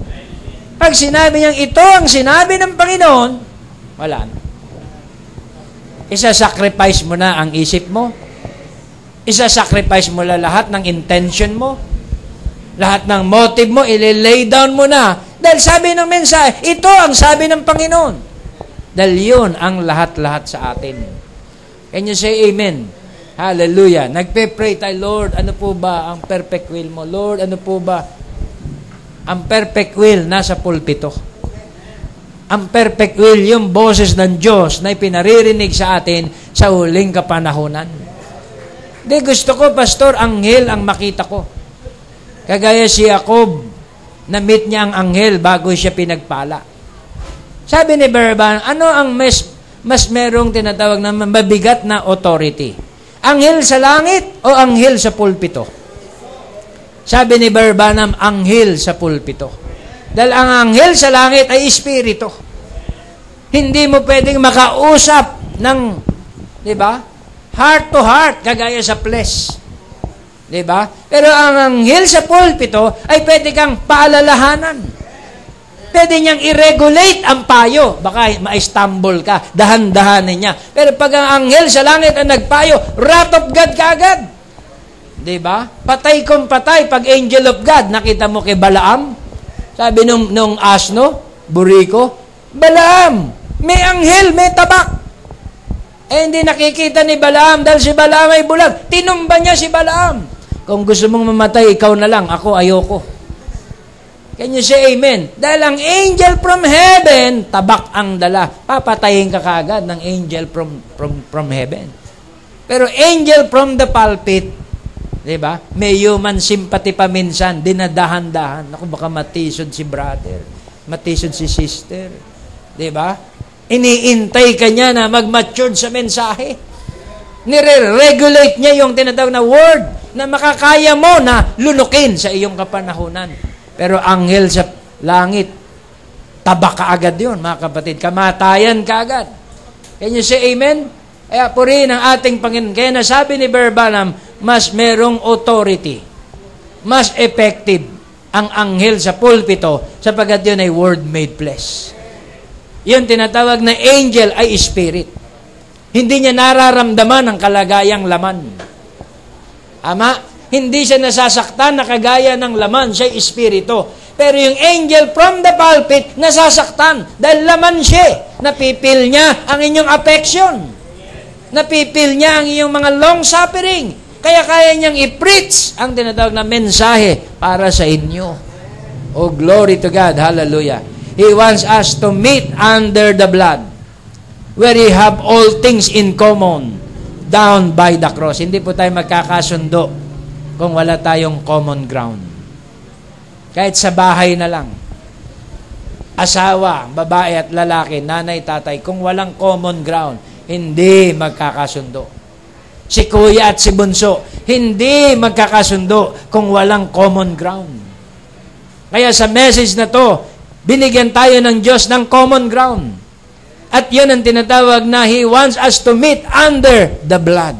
Pag sinabi niyang ito ang sinabi ng Panginoon, wala na. Isa-sacrifice mo na ang isip mo. Isa-sacrifice mo na lahat ng intention mo. Lahat ng motive mo, ililay down mo na. Dahil sabi ng mensahe, ito ang sabi ng Panginoon. Dahil yun ang lahat-lahat sa atin. Can you say amen? Hallelujah. Nagpe-pray tayo, Lord, ano po ba ang perfect will mo? Lord, ano po ba? Ang perfect will nasa pulpito. Ang perfect will, yung boses ng Diyos na ipinaririnig sa atin sa huling kapanahunan. Di gusto ko, Pastor, anghel ang makita ko. Kagaya si Jacob, na-meet niya ang anghel bago siya pinagpala. Sabi ni Barban, ano ang mas merong tinatawag na mabigat na authority? Anghel sa langit o anghel sa pulpito? Sabi ni Barbanam, anghel sa pulpito. Dahil ang anghel sa langit ay espiritu. Hindi mo pwedeng makausap ng, di ba? Heart to heart, kagaya sa flesh. Diba? Pero ang anghel sa pulpito ay pwede kang paalalahanan. Pwede niyang i-regulate ang payo. Baka ma-stumble ka, dahan-dahanin niya. Pero pag ang anghel sa langit ang nagpayo, wrath of God kaagad. Diba? Patay kung patay. Pag angel of God, nakita mo kay Balaam? Sabi nung asno, buriko, Balaam, may anghel, may tabak. Eh, hindi nakikita ni Balaam dahil si Balaam ay bulag. Tinumba niya si Balaam. Kung gusto mong mamatay, ikaw na lang. Ako, ayoko. Can you say amen? Dahil ang angel from heaven, tabak ang dala. Papatayin ka kagad ng angel from heaven. Pero angel from the pulpit, di ba? May human sympathy pa minsan, dinadahan-dahan. Ako, baka matisod si brother, matisod si sister. Di ba? Iniintay ka niya na mag-mature sa mensahe. Nire-regulate niya yung tinatawag na word na makakaya mo na lunukin sa iyong kapanahunan. Pero anghel sa langit, taba ka agad yun, mga kapatid. Kamatayan ka agad. Can you say amen? Kaya purihin ang ating Panginoon. Kaya nasabi ni Brother Branham, mas merong authority, mas effective ang anghel sa pulpito sapagkat yun ay word made flesh. Yun tinatawag na angel ay spirit. Hindi niya nararamdaman ang kalagayang laman. Ama, hindi siya nasasaktan na kagaya ng laman, siya espiritu. Pero yung angel from the pulpit, nasasaktan dahil laman siya. Napipil niya ang inyong affection. Napipil niya ang iyong mga long suffering. Kaya kaya niyang i-preach ang tinatawag na mensahe para sa inyo. Oh, glory to God. Hallelujah. He wants us to meet under the blood, where we have all things in common, down by the cross. Hindi po tayo magkakasundo kung wala tayong common ground. Kahit sa bahay na lang. Asawa, babae at lalaki, nanay, tatay, kung walang common ground, hindi magkakasundo. Si kuya at si bunso, hindi magkakasundo kung walang common ground. Kaya sa message na to, binigyan tayo ng Diyos ng common ground. At yun ang tinatawag na He wants us to meet under the blood.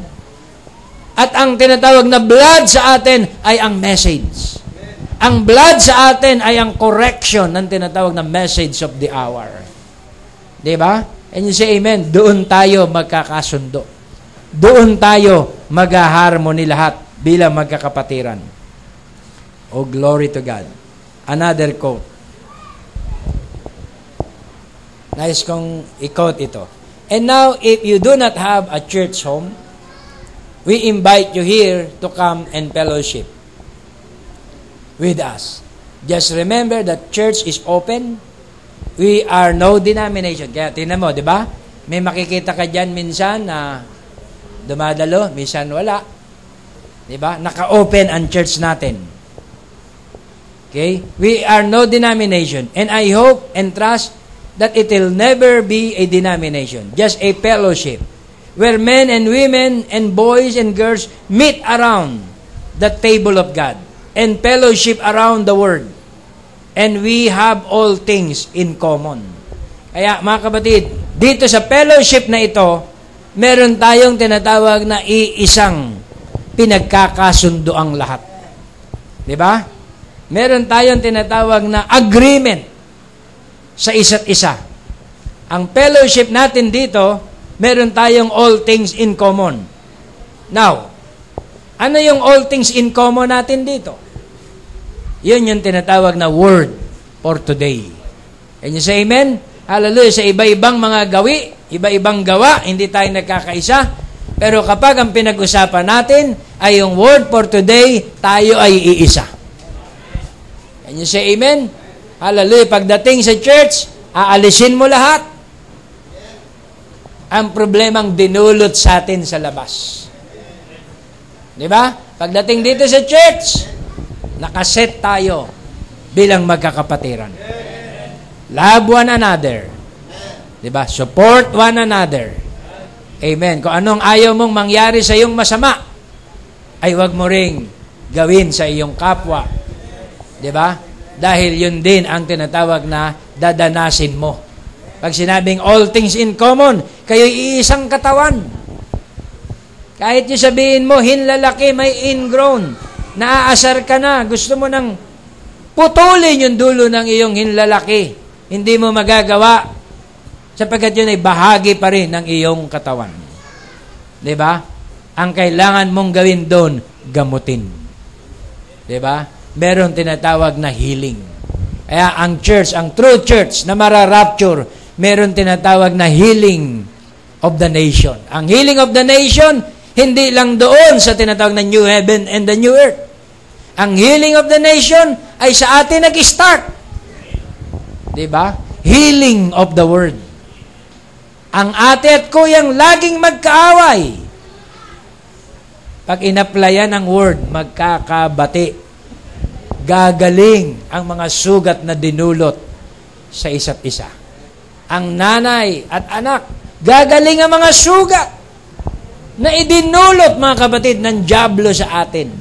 At ang tinatawag na blood sa atin ay ang message. Ang blood sa atin ay ang correction ng tinatawag na message of the hour. Diba? And you say amen. Doon tayo magkakasundo. Doon tayo mag-harmony lahat bilang magkakapatiran. Oh, glory to God. Another quote. Nice kong i-quote ito. And now, if you do not have a church home, we invite you here to come and fellowship with us. Just remember that church is open. We are no denomination. Kaya tingnan mo, di ba? May makikita ka dyan minsan na dumadalo, minsan wala. Di ba? Naka-open ang church natin. Okay? We are no denomination. And I hope and trust that it will never be a denomination, just a fellowship, where men and women and boys and girls meet around the table of God and fellowship around the Word. And we have all things in common. Kaya mga kapatid, dito sa fellowship na ito, meron tayong tinatawag na iisang pinagkakasundo ang lahat. Diba? Meron tayong tinatawag na agreement sa isa't isa. Ang fellowship natin dito, meron tayong all things in common. Now, ano yung all things in common natin dito? Yun yung tinatawag na word for today. Can you say amen? Hallelujah. Sa iba-ibang mga gawi, iba-ibang gawa, hindi tayo nagkakaisa. Pero kapag ang pinag-usapan natin ay yung word for today, tayo ay iisa. Can you say amen? Hallelujah. Pagdating sa church, aalisin mo lahat. Ang problemang dinulot sa atin sa labas. Di ba? Pagdating dito sa church, nakaset tayo bilang magkakapatiran. Love one another. Di ba? Support one another. Amen. Kung anong ayaw mong mangyari sa iyong masama, ay wag mo ring gawin sa iyong kapwa. Di ba? Dahil yun din ang tinatawag na dadanasin mo. Pag sinabing all things in common, kayo'y iisang katawan. Kahit yung sabihin mo, hinlalaki, may ingrown, naaasar ka na, gusto mo nang putulin yung dulo ng iyong hinlalaki. Hindi mo magagawa sapagkat yun ay bahagi pa rin ng iyong katawan. Diba? Ang kailangan mong gawin doon, gamutin. Diba? Meron tinatawag na healing. Kaya ang church, ang true church na mara-rapture, meron tinatawag na healing of the nation. Ang healing of the nation, hindi lang doon sa tinatawag na new heaven and the new earth. Ang healing of the nation ay sa atin nag-start. Diba? Healing of the word. Ang ate at kuyang laging magkaaway. Pag inaplayan ang word, magkakabati. Gagaling ang mga sugat na dinulot sa isa't isa. ang nanay at anak. Gagaling ang mga sugat na idinulot, mga kapatid, ng dyablo sa atin.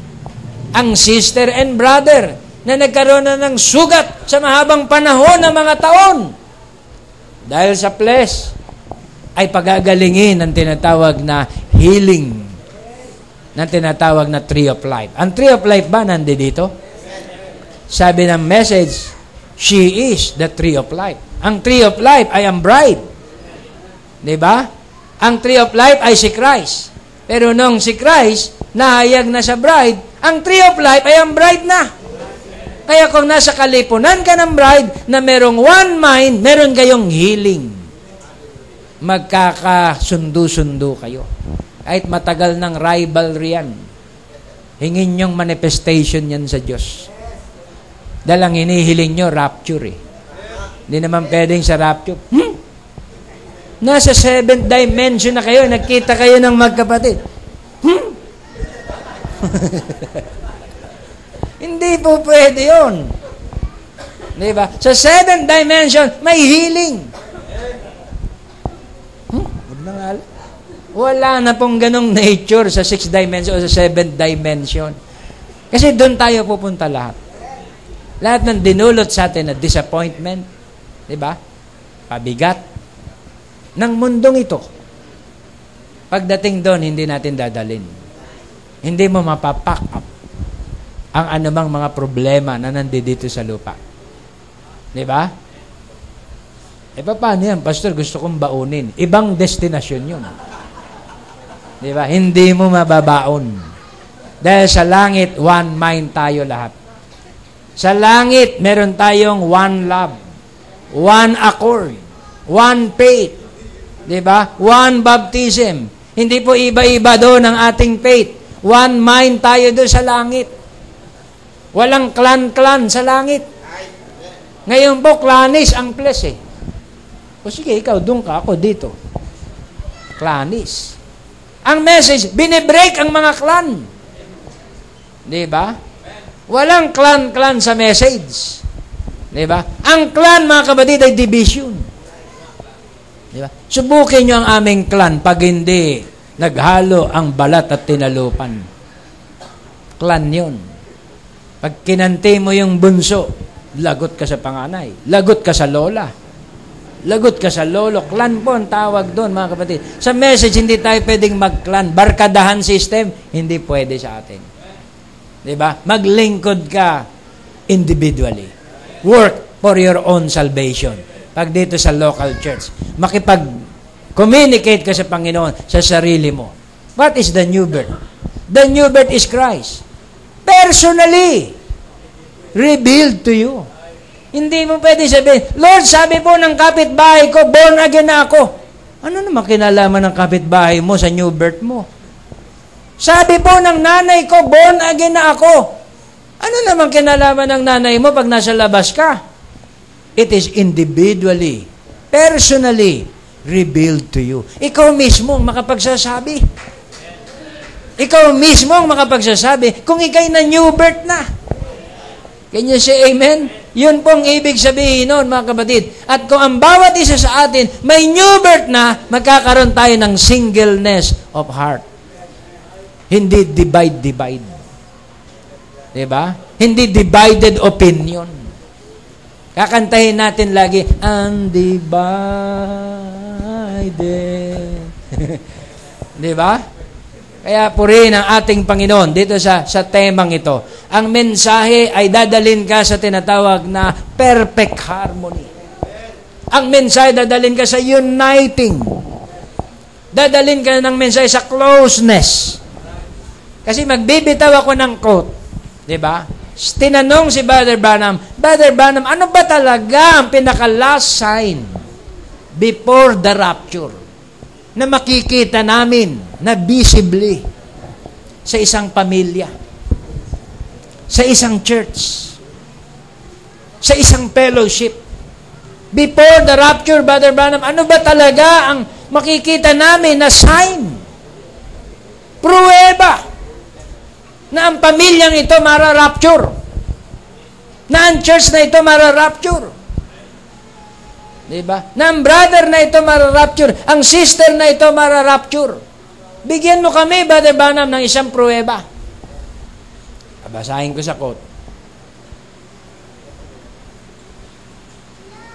Ang sister and brother na nagkaroon na ng sugat sa mahabang panahon ng mga taon. Dahil sa flesh, ay pagagalingin ang tinatawag na healing, ng tinatawag na tree of life. Ang tree of life ba nandito? Sabi ng message, she is the tree of life. Ang tree of life ay ang bride. Diba? Ang tree of life ay si Christ. Pero nung si Christ nahayag na sa bride, ang tree of life ay ang bride na. Kaya kung nasa kalipunan ka ng bride na merong one mind, meron kayong healing. Magkakasundo-sundo kayo. Kahit matagal ng rivalry yan, hingin nyong manifestation yan sa Diyos. Dalang hinihiling nyo, rapture eh. Hindi naman pwedeng sa rapture. Nasa 7th dimension na kayo, nakita kayo ng magkapatid. Hindi po pwede yun. Diba? Sa 7th dimension, may healing. Wala na pong ganong nature sa 6th dimension o sa 7th dimension. Kasi doon tayo pupunta lahat. Lahat ng dinulot sa atin na disappointment, diba? Pabigat ng mundong ito. Pagdating doon, hindi natin dadalin. Hindi mo mapapack up ang anumang mga problema na nandito sa lupa. Diba? E paano yan? Pastor, gusto kong baunin. Ibang destinasyon yun. Diba? Hindi mo mababaon. Dahil sa langit, one mind tayo lahat. Sa langit, meron tayong one love, one accord, one faith. Diba? One baptism. Hindi po iba-iba doon ang ating faith. One mind tayo doon sa langit. Walang clan-clan sa langit. Ngayon po, clanis ang flesh eh. O sige, ikaw, doon ka, ako dito. Clanis. Ang message, binibreak ang mga clan. Diba? Walang clan-clan sa message. Diba? Ang clan, mga kapatid, ay division. Diba? Subukin nyo ang aming clan pag hindi naghalo ang balat at tinalupan. Clan yun. Pag kinanti mo yung bunso, lagot ka sa panganay. Lagot ka sa lola. Lagot ka sa lolo. Clan po ang tawag doon, mga kapatid. Sa message, hindi tayo pwedeng mag-clan. Barkadahan system, hindi pwede sa atin. Diba? Maglingkod ka individually. Work for your own salvation. Pag dito sa local church, makipag-communicate ka sa Panginoon sa sarili mo. What is the new birth? The new birth is Christ. Personally, revealed to you. Hindi mo pwede sabihin, Lord, sabi po ng kapitbahay ko, born again na ako. Ano naman kinalaman ng kapitbahay mo sa new birth mo? Sabi po ng nanay ko, born again na ako. Ano naman kinalaman ng nanay mo pag nasa labas ka? It is individually, personally, revealed to you. Ikaw mismo ang makapagsasabi. Ikaw mismo ang makapagsasabi kung ikay na new birth na. Can you say amen? Yun pong ibig sabihin noon, mga kapatid. At kung ang bawat isa sa atin may new birth na, magkakaroon tayo ng singleness of heart. Hindi divide. Diba? Hindi divided opinion. Kakantahin natin lagi, undivided. Diba? Kaya purihin ang ating Panginoon dito sa temang ito. Ang mensahe ay dadalhin ka sa tinatawag na perfect harmony. Ang mensahe dadalhin ka sa uniting. Dadalhin ka ng mensahe sa closeness. Kasi magbibitaw ako ng quote, di ba? Tinanong si Brother Branham, ano ba talaga ang pinaka-last sign before the rapture na makikita namin na visibly sa isang pamilya, sa isang church, sa isang fellowship? Before the rapture, Brother Branham, ano ba talaga ang makikita namin na sign? Pruweba na ang pamilyang ito mara-rapture. Na ang church na ito mara-rapture. Diba? Na ang brother na ito mararapture, ang sister na ito mararapture. Bigyan mo kami, Brother Branham, ng isang pruweba. Basahin ko sa quote.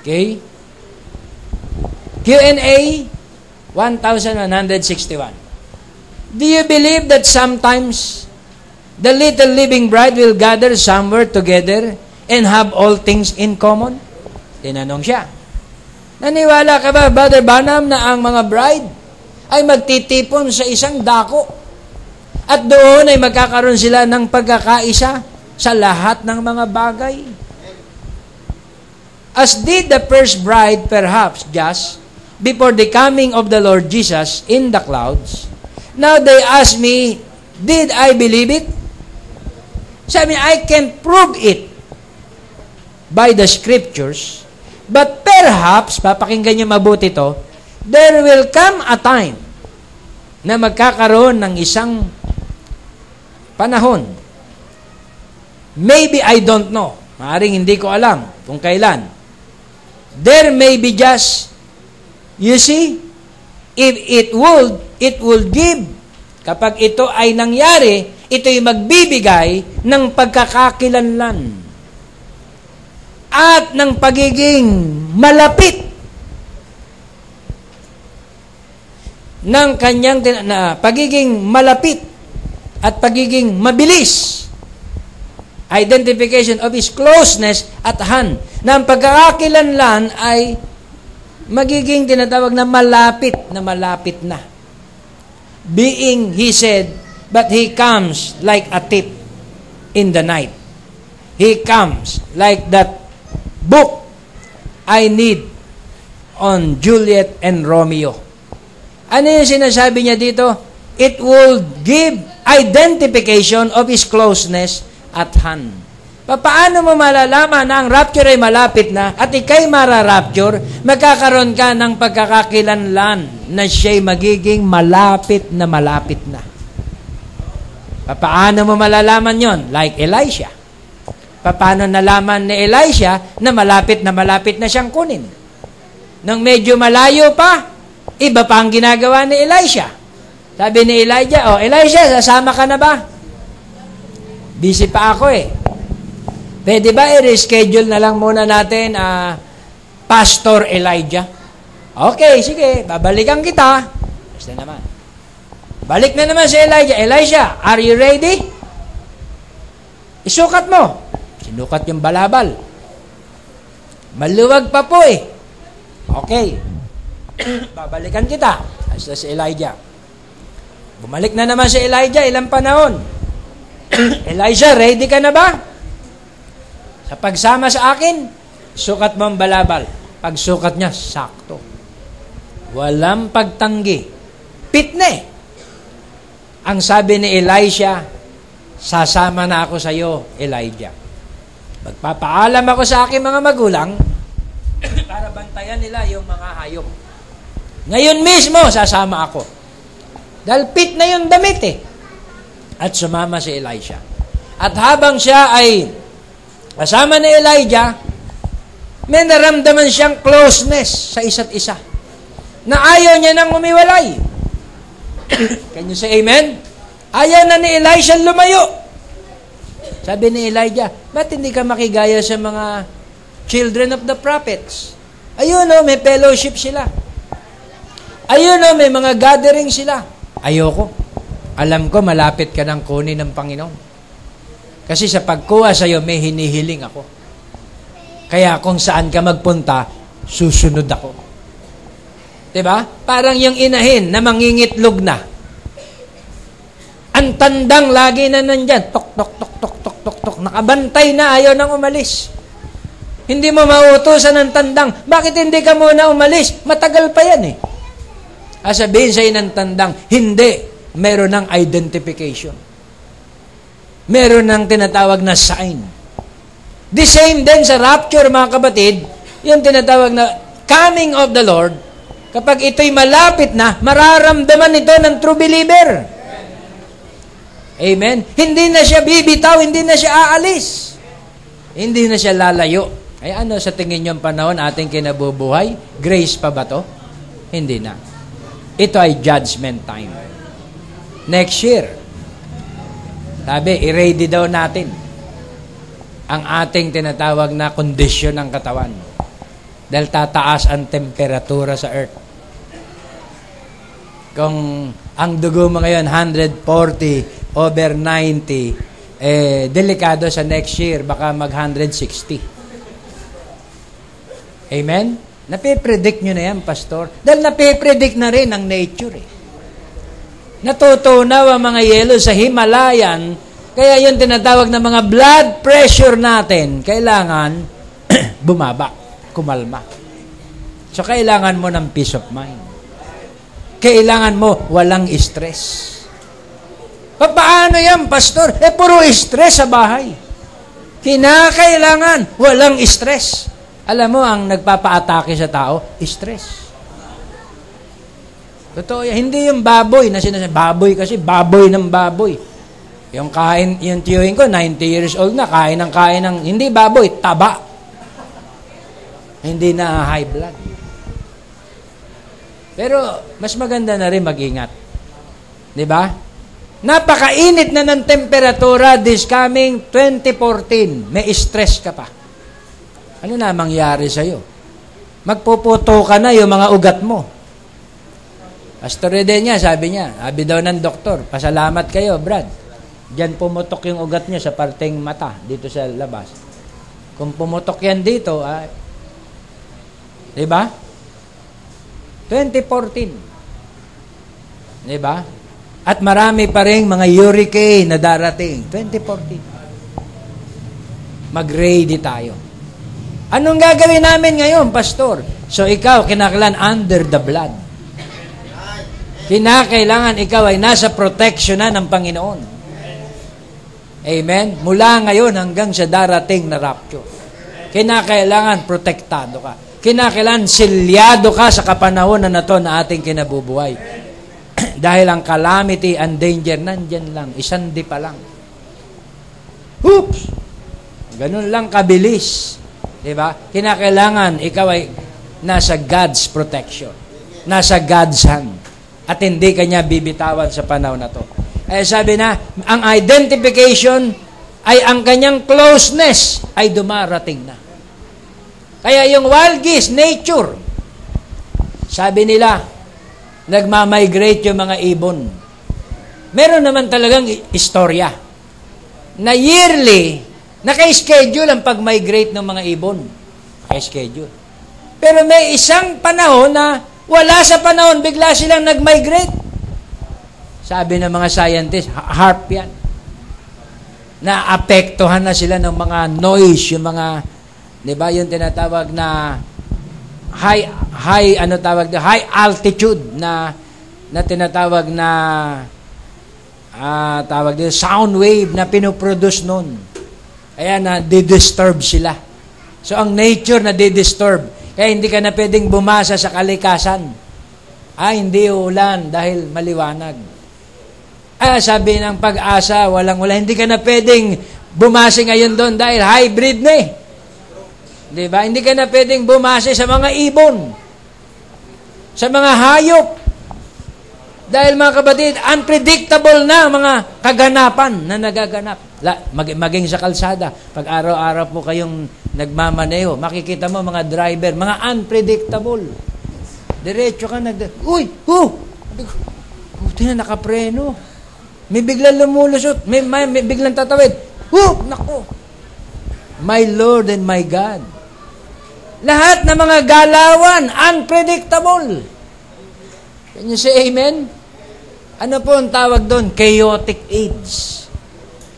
Okay? Q&A 1161. Do you believe that sometimes the little living bride will gather somewhere together and have all things in common? Tinanong siya. Naniwala ka ba, Brother Branham, na ang mga bride ay magtitipon sa isang dako at doon ay magkakaroon sila ng pagkakaisa sa lahat ng mga bagay? As did the first bride perhaps just before the coming of the Lord Jesus in the clouds. Now they ask me, did I believe it? Sabi, I can't prove it by the scriptures, but perhaps, papakinggan niyo mabuti to, there will come a time na magkakaroon ng isang panahon. Maybe I don't know. Maaring hindi ko alam kung kailan. There may be just, you see, if it will give. Kapag ito ay nangyari, ito'y magbibigay ng pagkakakilanlan at ng pagiging malapit ng kanyang pagiging malapit at pagiging mabilis, identification of His closeness at hand, na ang pagkakakilanlan ay magiging tinatawag na malapit na. Being, He said, but He comes like a thief in the night. He comes like that book I need on Juliet and Romeo. Ano yung sinasabi niya dito? It will give identification of His closeness at hand. Paano mo malalaman na ang rapture ay malapit na at ikay mararapture, magkakaroon ka ng pagkakakilanlan na siya'y magiging malapit na. Paano mo malalaman yon? Like Elisha. Paano nalaman ni Elisha na malapit na siyang kunin? Nang medyo malayo pa, iba pa ang ginagawa ni Elisha. Sabi ni Elijah, Elisha, sasama ka na ba? Busy pa ako eh. Pwede ba i-reschedule na lang muna natin Pastor Elijah? Okay, sige, babalikan kita. Basta naman. Balik na naman si Elijah. Elijah, are you ready? Isukat mo. Sinukat yung balabal. Maluwag pa po eh. Okay. Babalikan kita. Basta si Elijah. Bumalik na naman si Elijah, ilang panahon. Elijah, ready ka na ba? Sa pagsama sa akin, sukat mo ang balabal. Pagsukat niya, sakto. Walang pagtanggi. Pitne. Ang sabi ni Elisha, sasama na ako sa iyo, Elijah. Magpapaalam ako sa aking mga magulang para bantayan nila yung mga hayop. Ngayon mismo, sasama ako. Dahil pit na yung damit eh. At sumama si Elisha. At habang siya ay kasama ni Elijah, may naramdaman siyang closeness sa isa't isa. Na ayaw niya nang umiwalay. Can you say amen? Ayaw na ni Elisha lumayo. Sabi ni Elijah, ba't hindi ka makigaya sa mga children of the prophets? Ayun may fellowship sila. Ayun may mga gathering sila. Ayoko. Alam ko, malapit ka ng kunin ng Panginoon. Kasi sa pagkuha sa iyo, may hinihiling ako. Kaya kung saan ka magpunta, susunod ako. Diba? Parang yung inahin na mangingitlog na. Ang tandang lagi na nandyan. Tok, tok, tok, tok, tok, tok, tok. Nakabantay na, ayaw nang umalis. Hindi mo mauutosan ng tandang. Bakit hindi ka muna umalis? Matagal pa yan eh. Sabihin sa'yo ng tandang, hindi. Meron ng identification. Meron ng tinatawag na sign. The same din sa rapture, mga kabatid, yung tinatawag na coming of the Lord, kapag ito'y malapit na, mararamdaman ito ng true believer. Amen? Hindi na siya bibitaw, hindi na siya aalis. Hindi na siya lalayo. Ay ano sa tingin nyo ang panahon ating kinabubuhay? Grace pa ba to? Hindi na. Ito ay judgment time. Next year, sabi, i-ready daw natin ang ating tinatawag na kondisyon ng katawan. Dahil tataas ang temperatura sa earth. Kung ang dugo mo ngayon, 140 over 90, delikado sa next year, baka mag-160. Amen? Napipredict nyo na yan, pastor. Dahil napipredict na rin ang nature. Natutunaw ang mga yelo sa Himalayan, kaya yung tinatawag na mga blood pressure natin, kailangan bumaba, kumalma. So, kailangan mo ng peace of mind. Kailangan mo walang stress. Paano yan, pastor? Puro stress sa bahay. Kinakailangan walang stress. Alam mo, ang nagpapa-atake sa tao, stress. Totoo yan. Hindi yung baboy na sinasabi. Baboy kasi, baboy ng baboy. Yung kain, yung tiyuhin ko, 90 years old na, kain ng, hindi baboy, taba. Hindi na high blood. Pero, mas maganda na rin mag-ingat. Di ba? Napakainit na ng temperatura this coming 2014. May stress ka pa. Ano na mangyari sa'yo? Magpuputo ka na yung mga ugat mo. Pastor Edenia, sabi daw ng doktor, pasalamat kayo, Brad. Diyan pumutok yung ugat niya sa parteng mata, dito sa labas. Kung pumutok yan dito, di ba? 2014. Di ba? At marami pa rin mga hurricane na darating. 2014. Mag-ready tayo. Anong gagawin namin ngayon, pastor? So ikaw, kinakailangan under the blood. Kinakailangan ikaw ay nasa protection na ng Panginoon. Amen? Mula ngayon hanggang sa darating na rapture. Kinakailangan protektado ka. Kinakailangan silyado ka sa kapanahonan na to na ating kinabubuhay. Dahil ang calamity and danger nandyan lang. Isang di pa lang. Oops! Ganun lang kabilis. Diba? Kinakailangan ikaw ay nasa God's protection. Nasa God's hand. At hindi kanya bibitawan sa panahon na to. Sabi na, ang identification ay ang kanyang closeness ay dumarating na. Kaya yung wild geese, nature, sabi nila, nagmamigrate yung mga ibon. Meron naman talagang istorya na yearly, naka-schedule ang pag-migrate ng mga ibon. Naka-schedule. Pero may isang panahon na wala sa panahon, bigla silang nag-migrate. Sabi ng mga scientists, harp yan. Naapektuhan na sila ng mga noise, yung mga, di ba, yung tinatawag na high altitude na tinatawag na tawag din, sound wave na pinoproduce nun. Kaya na di-disturb sila. So, ang nature na di-disturb. Kaya hindi ka na pwedeng bumasa sa kalikasan. Hindi ulan dahil maliwanag. Sabi ng Pag-asa, walang-wala. Hindi ka na pwedeng bumasa ngayon doon dahil hybrid na eh. Diba? Hindi ka na pwedeng bumasa sa mga ibon. Sa mga hayop. Dahil mga kapatid, unpredictable na mga kaganapan na nagaganap. Maging sa kalsada. Pag araw-araw po kayong nagmamaneho, makikita mo mga driver, mga unpredictable. Diretso ka uy! Buti na nakapreno. May biglang lumulusot. May biglang tatawid. Nako! My Lord and my God. Lahat ng mga galawan, unpredictable. Can you say amen? Ano po ang tawag doon? Chaotic age.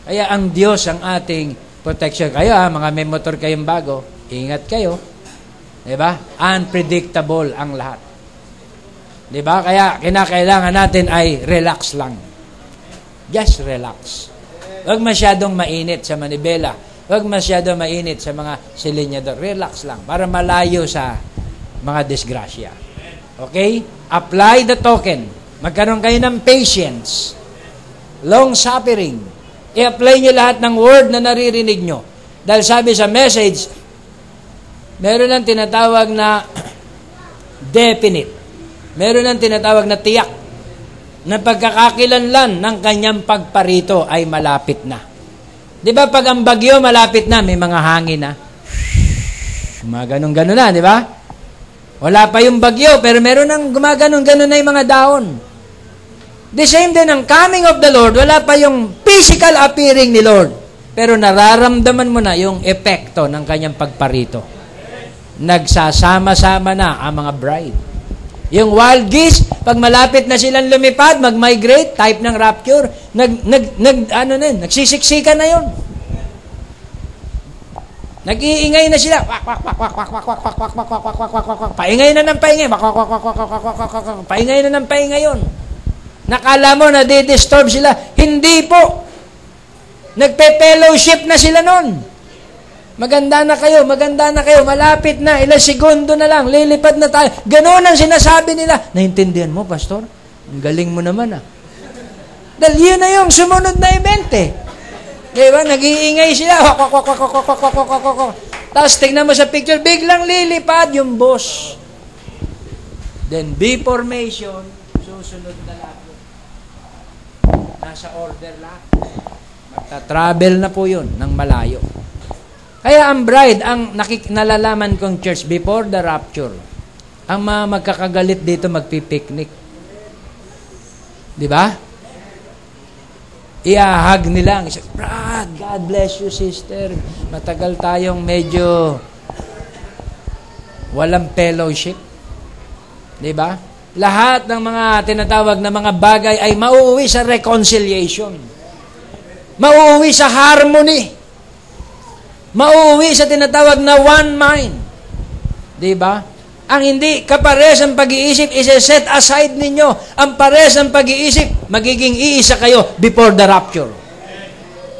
Kaya ang Diyos ang ating protection. Kayo mga may motor kayong bago, ingat kayo. Diba? Unpredictable ang lahat. Diba? Kaya kinakailangan natin ay relax lang. Just relax. Huwag masyadong mainit sa manibela. Huwag masyadong mainit sa mga silinyador. Relax lang para malayo sa mga disgrasya. Okay? Apply the token. Magkaroon kayo ng patience. Long-suffering. I-apply nyo lahat ng word na naririnig nyo. Dahil sabi sa message, Meron ng tinatawag na definite. Meron ng tinatawag na tiyak na pagkakakilanlan ng kanyang pagparito ay malapit na. Di ba pag ang bagyo malapit na, may mga hangin na. Mga ganun-ganun na, di ba? Wala pa yung bagyo, pero meron ng gumaganon-ganon na yung mga daon. The same din ang coming of the Lord, wala pa yung physical appearing ni Lord. Pero nararamdaman mo na yung epekto ng kanyang pagparito. Nagsasama-sama na ang mga bride. Yung wild geese, pag malapit na silang lumipad, mag-migrate, type ng rapture, nagsisiksikan na yun. Nag-iingay na sila. Paingay na ng paingay. Paingay na ng paingay yun. Nakala mo na di-disturb sila. Hindi po. Nagpe-fellowship na sila nun. Maganda na kayo, malapit na, ilang segundo na lang, lilipad na tayo. Ganoon ang sinasabi nila. Naintindihan mo, Pastor? Ang galing mo naman, ah. Dahil yun na yung sumunod na event, eh. Diba? Nag-iingay sila. Tapos tignan mo sa picture, biglang lilipad yung boss. Then, B-formation, susunod na lang. Nasa order lang. Magta-travel na po yun ng malayo. Kaya ang bride, ang nalalaman kong church before the rapture, ang mga magkakagalit dito magpipiknik. Di ba? Iahag nila. Brad, God bless you, sister. Matagal tayong medyo walang fellowship. Di ba? Lahat ng mga tinatawag na mga bagay ay mauuwi sa reconciliation. Mauuwi sa harmony. Mauuwi sa tinatawag na one mind. Diba? Ang hindi kapares ang pag-iisip, isa-set aside ninyo. Ang pares ang pag-iisip, magiging iisa kayo before the rapture.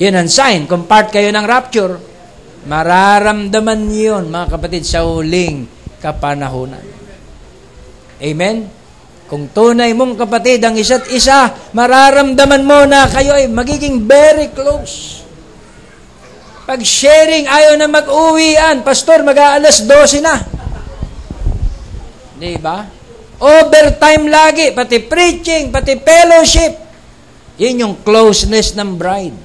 Yun ang sign. Kung part kayo ng rapture, mararamdaman yun, mga kapatid, sa huling kapanahunan. Amen? Kung tunay mong kapatid ang isa't isa, mararamdaman mo na kayo ay magiging very close. Pag sharing, ayaw na mag-uwian. Pastor, mag-aalas 12 na. Diba? Overtime lagi. Pati preaching, pati fellowship. Yun yung closeness ng bride.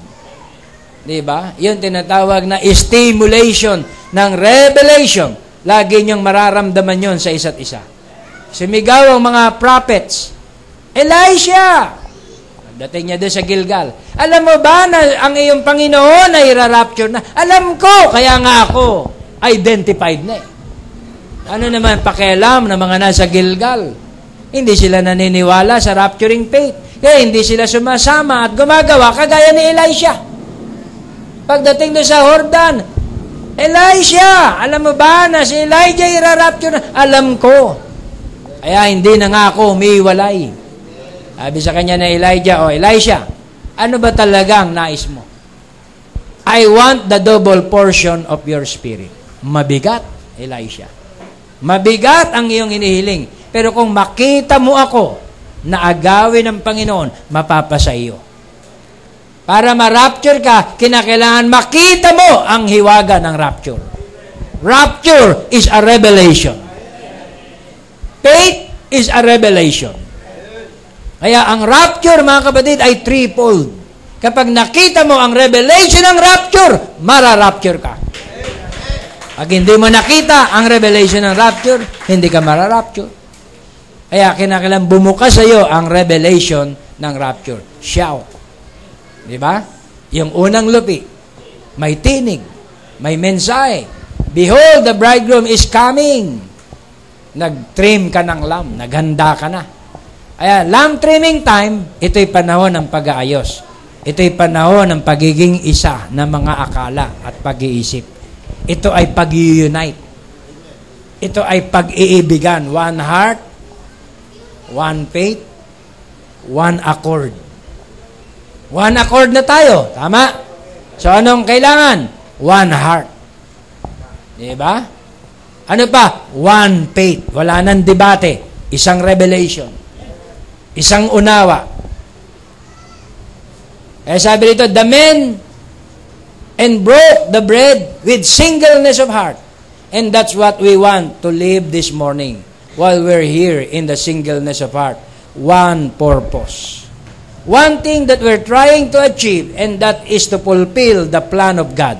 Diba? Yun tinatawag na stimulation ng revelation. Lagi niyong mararamdaman yun sa isa't isa. Sumigaw ang mga prophets. Elisha! Dating niya doon sa Gilgal. Alam mo ba na ang iyong Panginoon ay irarapture na? Alam ko, kaya nga ako identified na eh. Ano naman pakialam ng mga nasa Gilgal? Hindi sila naniniwala sa rapturing faith. Kaya hindi sila sumasama at gumagawa kagaya ni Elisha. Pagdating doon sa Jordan, Elisha, alam mo ba na si Elijah irarapture na? Alam ko. Kaya hindi na nga ako umiwalay. Sabi sa kanya na Elijah, Elisha, ano ba talagang nais mo? I want the double portion of your spirit. Mabigat, Elisha. Mabigat ang iyong inihiling. Pero kung makita mo ako na agawin ng Panginoon, mapapasa iyo. Para ma-rapture ka, kinakailangan makita mo ang hiwaga ng rapture. Rapture is a revelation. Faith is a revelation. Kaya ang rapture, mga kapatid, ay threefold. Kapag nakita mo ang revelation ng rapture, mara-rapture ka. Pag hindi mo nakita ang revelation ng rapture, hindi ka mara-rapture. Kaya kinakailangan bumukas sa iyo ang revelation ng rapture. Shout. Diba? Yung unang lupi, may tinig, may mensahe. Behold, the bridegroom is coming. Nag-trim ka ng lamb, naghanda ka na. Ayan, lamb trimming time, ito'y panahon ng pag-aayos. Ito'y panahon ng pagiging isa ng mga akala at pag-iisip. Ito ay pag-unite. Ito ay pag-iibigan. One heart, one faith, one accord. One accord na tayo. Tama? So, anong kailangan? One heart. Diba? Ano pa? One faith. Wala nang debate. Isang revelation. Isang unawa. Sabi rito, the men and broke the bread with singleness of heart And that's what we want to live this morning while we're here in the singleness of heart. One purpose. One thing that we're trying to achieve, and that is to fulfill the plan of God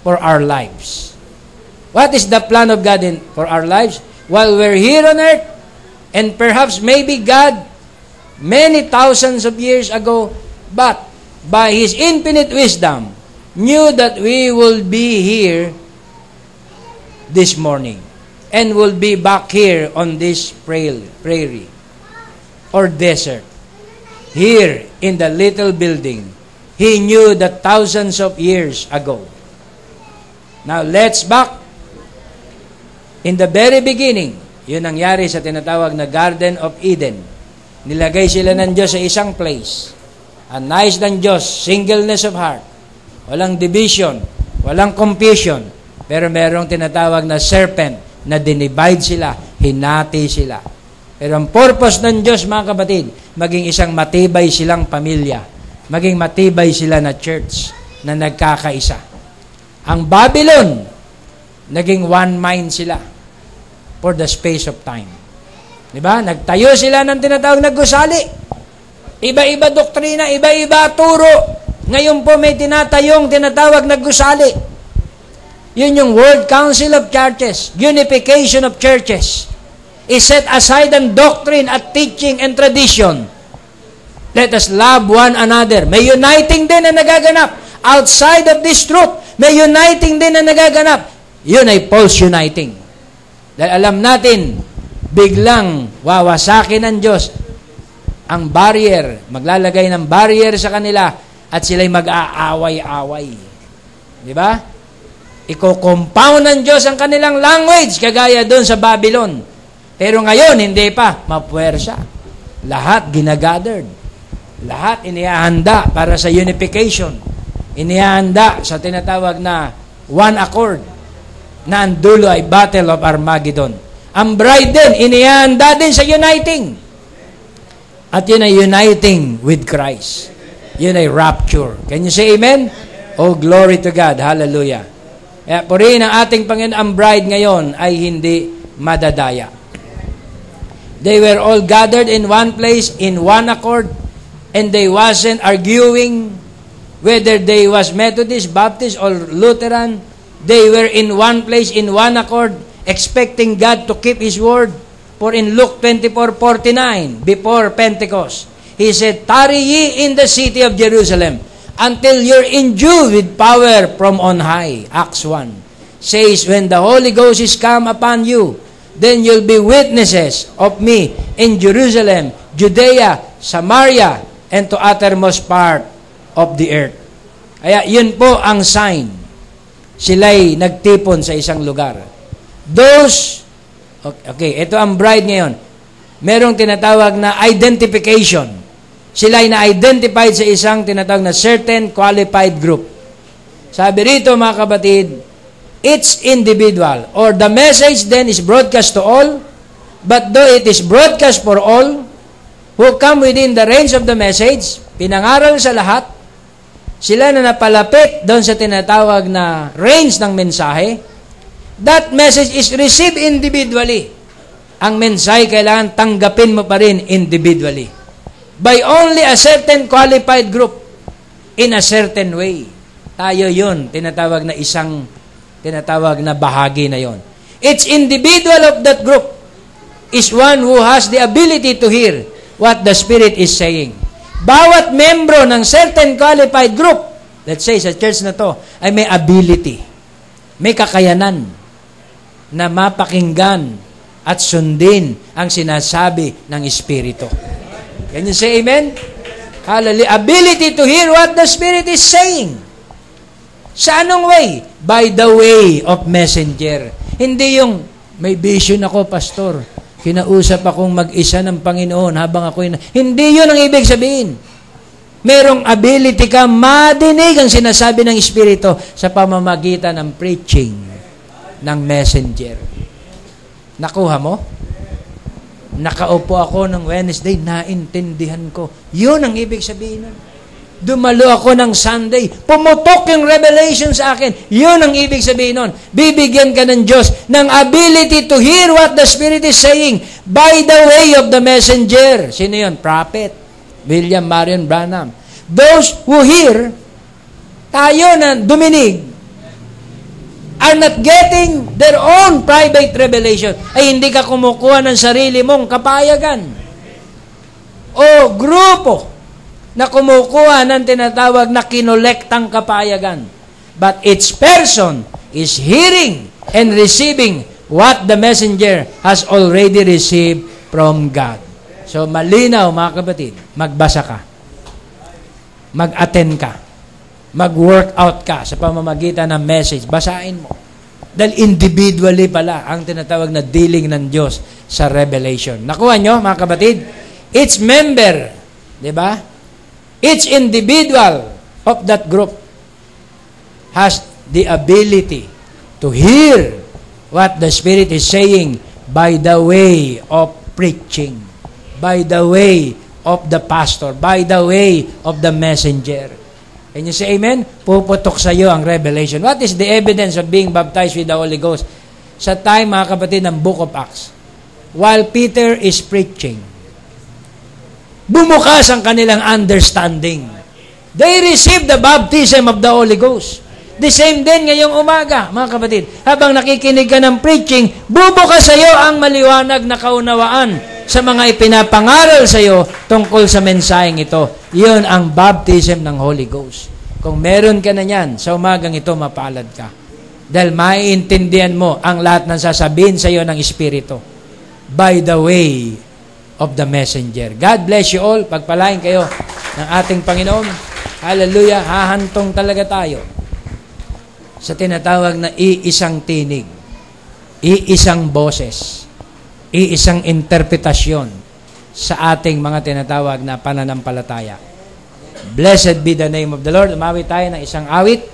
for our lives. What is the plan of God for our lives? While we're here on earth, and perhaps maybe God, many thousands of years ago, but by His infinite wisdom, knew that we will be here this morning and will be back here on this prairie or desert. Here in the little building, He knew that thousands of years ago. Now let's back. In the very beginning, yun nangyari sa tinatawag na Garden of Eden. Nilagay sila ng Diyos sa isang place. Ang nais ng Diyos, singleness of heart. Walang division, walang confusion. Pero merong tinatawag na serpent na dinivide sila, hinati sila. Pero ang purpose ng Diyos, mga kapatid, maging isang matibay silang pamilya. Maging matibay sila na church na nagkakaisa. Ang Babylon, naging one mind sila for the space of time. Diba? Nagtayo sila ng tinatawag na gusali. Iba-iba doktrina, iba-iba turo. Ngayon po may tinatayong tinatawag na gusali. Yun yung World Council of Churches, unification of churches. I-set aside ang doctrine at teaching and tradition. Let us love one another. May uniting din na nagaganap. Outside of this truth, may uniting din na nagaganap. Yun ay false uniting. Dahil alam natin, biglang wawasakin ng Diyos ang barrier, maglalagay ng barrier sa kanila at sila'y mag-aaway-away. Di ba? Iko-compound ng Diyos ang kanilang language, kagaya doon sa Babylon. Pero ngayon, hindi pa. Mapuwersa. Lahat ginagathered. Lahat inihahanda para sa unification. Inihahanda sa tinatawag na one accord, na ang dulo ay Battle of Armageddon. Ang bride din, inihahanda din sa uniting. At yun ay uniting with Christ. Yun ay rapture. Can you say amen? Oh, glory to God. Hallelujah. Kaya purihin ang ating Panginoon, ang bride ngayon ay hindi madadaya. They were all gathered in one place, in one accord, and they wasn't arguing whether they was Methodist, Baptist, or Lutheran. They were in one place, in one accord, expecting God to keep His word. For in Luke 24:49, before Pentecost, He said, "Tarry ye in the city of Jerusalem, until you're endued with power from on high." Acts 1 says, "When the Holy Ghost is come upon you, then you'll be witnesses of me in Jerusalem, Judea, Samaria, and to uttermost part of the earth." Kaya yun po ang sign. Sila'y nagtipon sa isang lugar. Okay, ito ang bride ngayon. Merong tinatawag na identification. Sila'y na-identified sa isang tinatawag na certain qualified group. Sabi rito, mga kapatid, it's individual, or the message then is broadcast to all, but though it is broadcast for all who come within the range of the message, pinangaral sa lahat, sila na napalapit doon sa tinatawag na range ng mensahe, that message is received individually. Ang mensahe kailangan tanggapin mo pa rin individually. By only a certain qualified group, in a certain way. Tayo yun, tinatawag na bahagi na yon. Each individual of that group is one who has the ability to hear what the Spirit is saying. Bawat membro ng certain qualified group, let's say sa church na to, ay may ability, may kakayanan na mapakinggan at sundin ang sinasabi ng Espiritu. Can you say amen? Hallelujah. Ability to hear what the Spirit is saying. Sa anong way? By the way of messenger. Hindi yung, may vision ako, pastor. Kinausap akong mag-isa ng Panginoon habang ako'y hindi yun ang ibig sabihin. Merong ability ka madinig ang sinasabi ng Espiritu sa pamamagitan ng preaching ng messenger. Nakuha mo? Nakaupo ako ng Wednesday, naintindihan ko. Yun ang ibig sabihin nun. dumalo ako ng Sunday. Pumutok yung revelation sa akin. Yun ang ibig sabihin nun. Bibigyan ka ng Diyos ng ability to hear what the Spirit is saying by the way of the messenger. Sino yun? Prophet. William Marion Branham. Those who hear, tayo na duminig, are not getting their own private revelation. Ay hindi ka kumukuha ng sarili mong kapayagan. O grupo na kumukuha ng tinatawag na kinolektang kapayagan. But each person is hearing and receiving what the messenger has already received from God. So malinaw mga kapatid, magbasa ka, mag-attend ka, mag-workout ka sa pamamagitan ng message, basahin mo. Dahil individually pala ang tinatawag na dealing ng Diyos sa revelation. Nakuha nyo mga kapatid? Each member, di ba? Each individual of that group has the ability to hear what the Spirit is saying by the way of preaching, by the way of the pastor, by the way of the messenger. Can you say amen? Puputok sa iyo ang revelation. What is the evidence of being baptized with the Holy Ghost? Sa time, mga kapatid, ng Book of Acts, while Peter is preaching, bumukas ang kanilang understanding. They received the baptism of the Holy Ghost. The same din ngayong umaga, mga kapatid. Habang nakikinig ka ng preaching, bubukas sa iyo ang maliwanag na kaunawaan sa mga ipinapangaral sa iyo tungkol sa mensaheng ito. Iyon ang baptism ng Holy Ghost. Kung meron ka na yan, sa umagang ito, mapalad ka. Dahil maiintindihan mo ang lahat ng sasabihin sa iyo ng Espiritu by the way of the messenger. God bless you all. Pagpalain kayo ng ating Panginoon. Hallelujah. Hahantong talaga tayo sa tinatawag na iisang tinig, iisang boses, iisang interpretasyon sa ating mga tinatawag na pananampalataya. Blessed be the name of the Lord. Umawit tayo ng isang awit.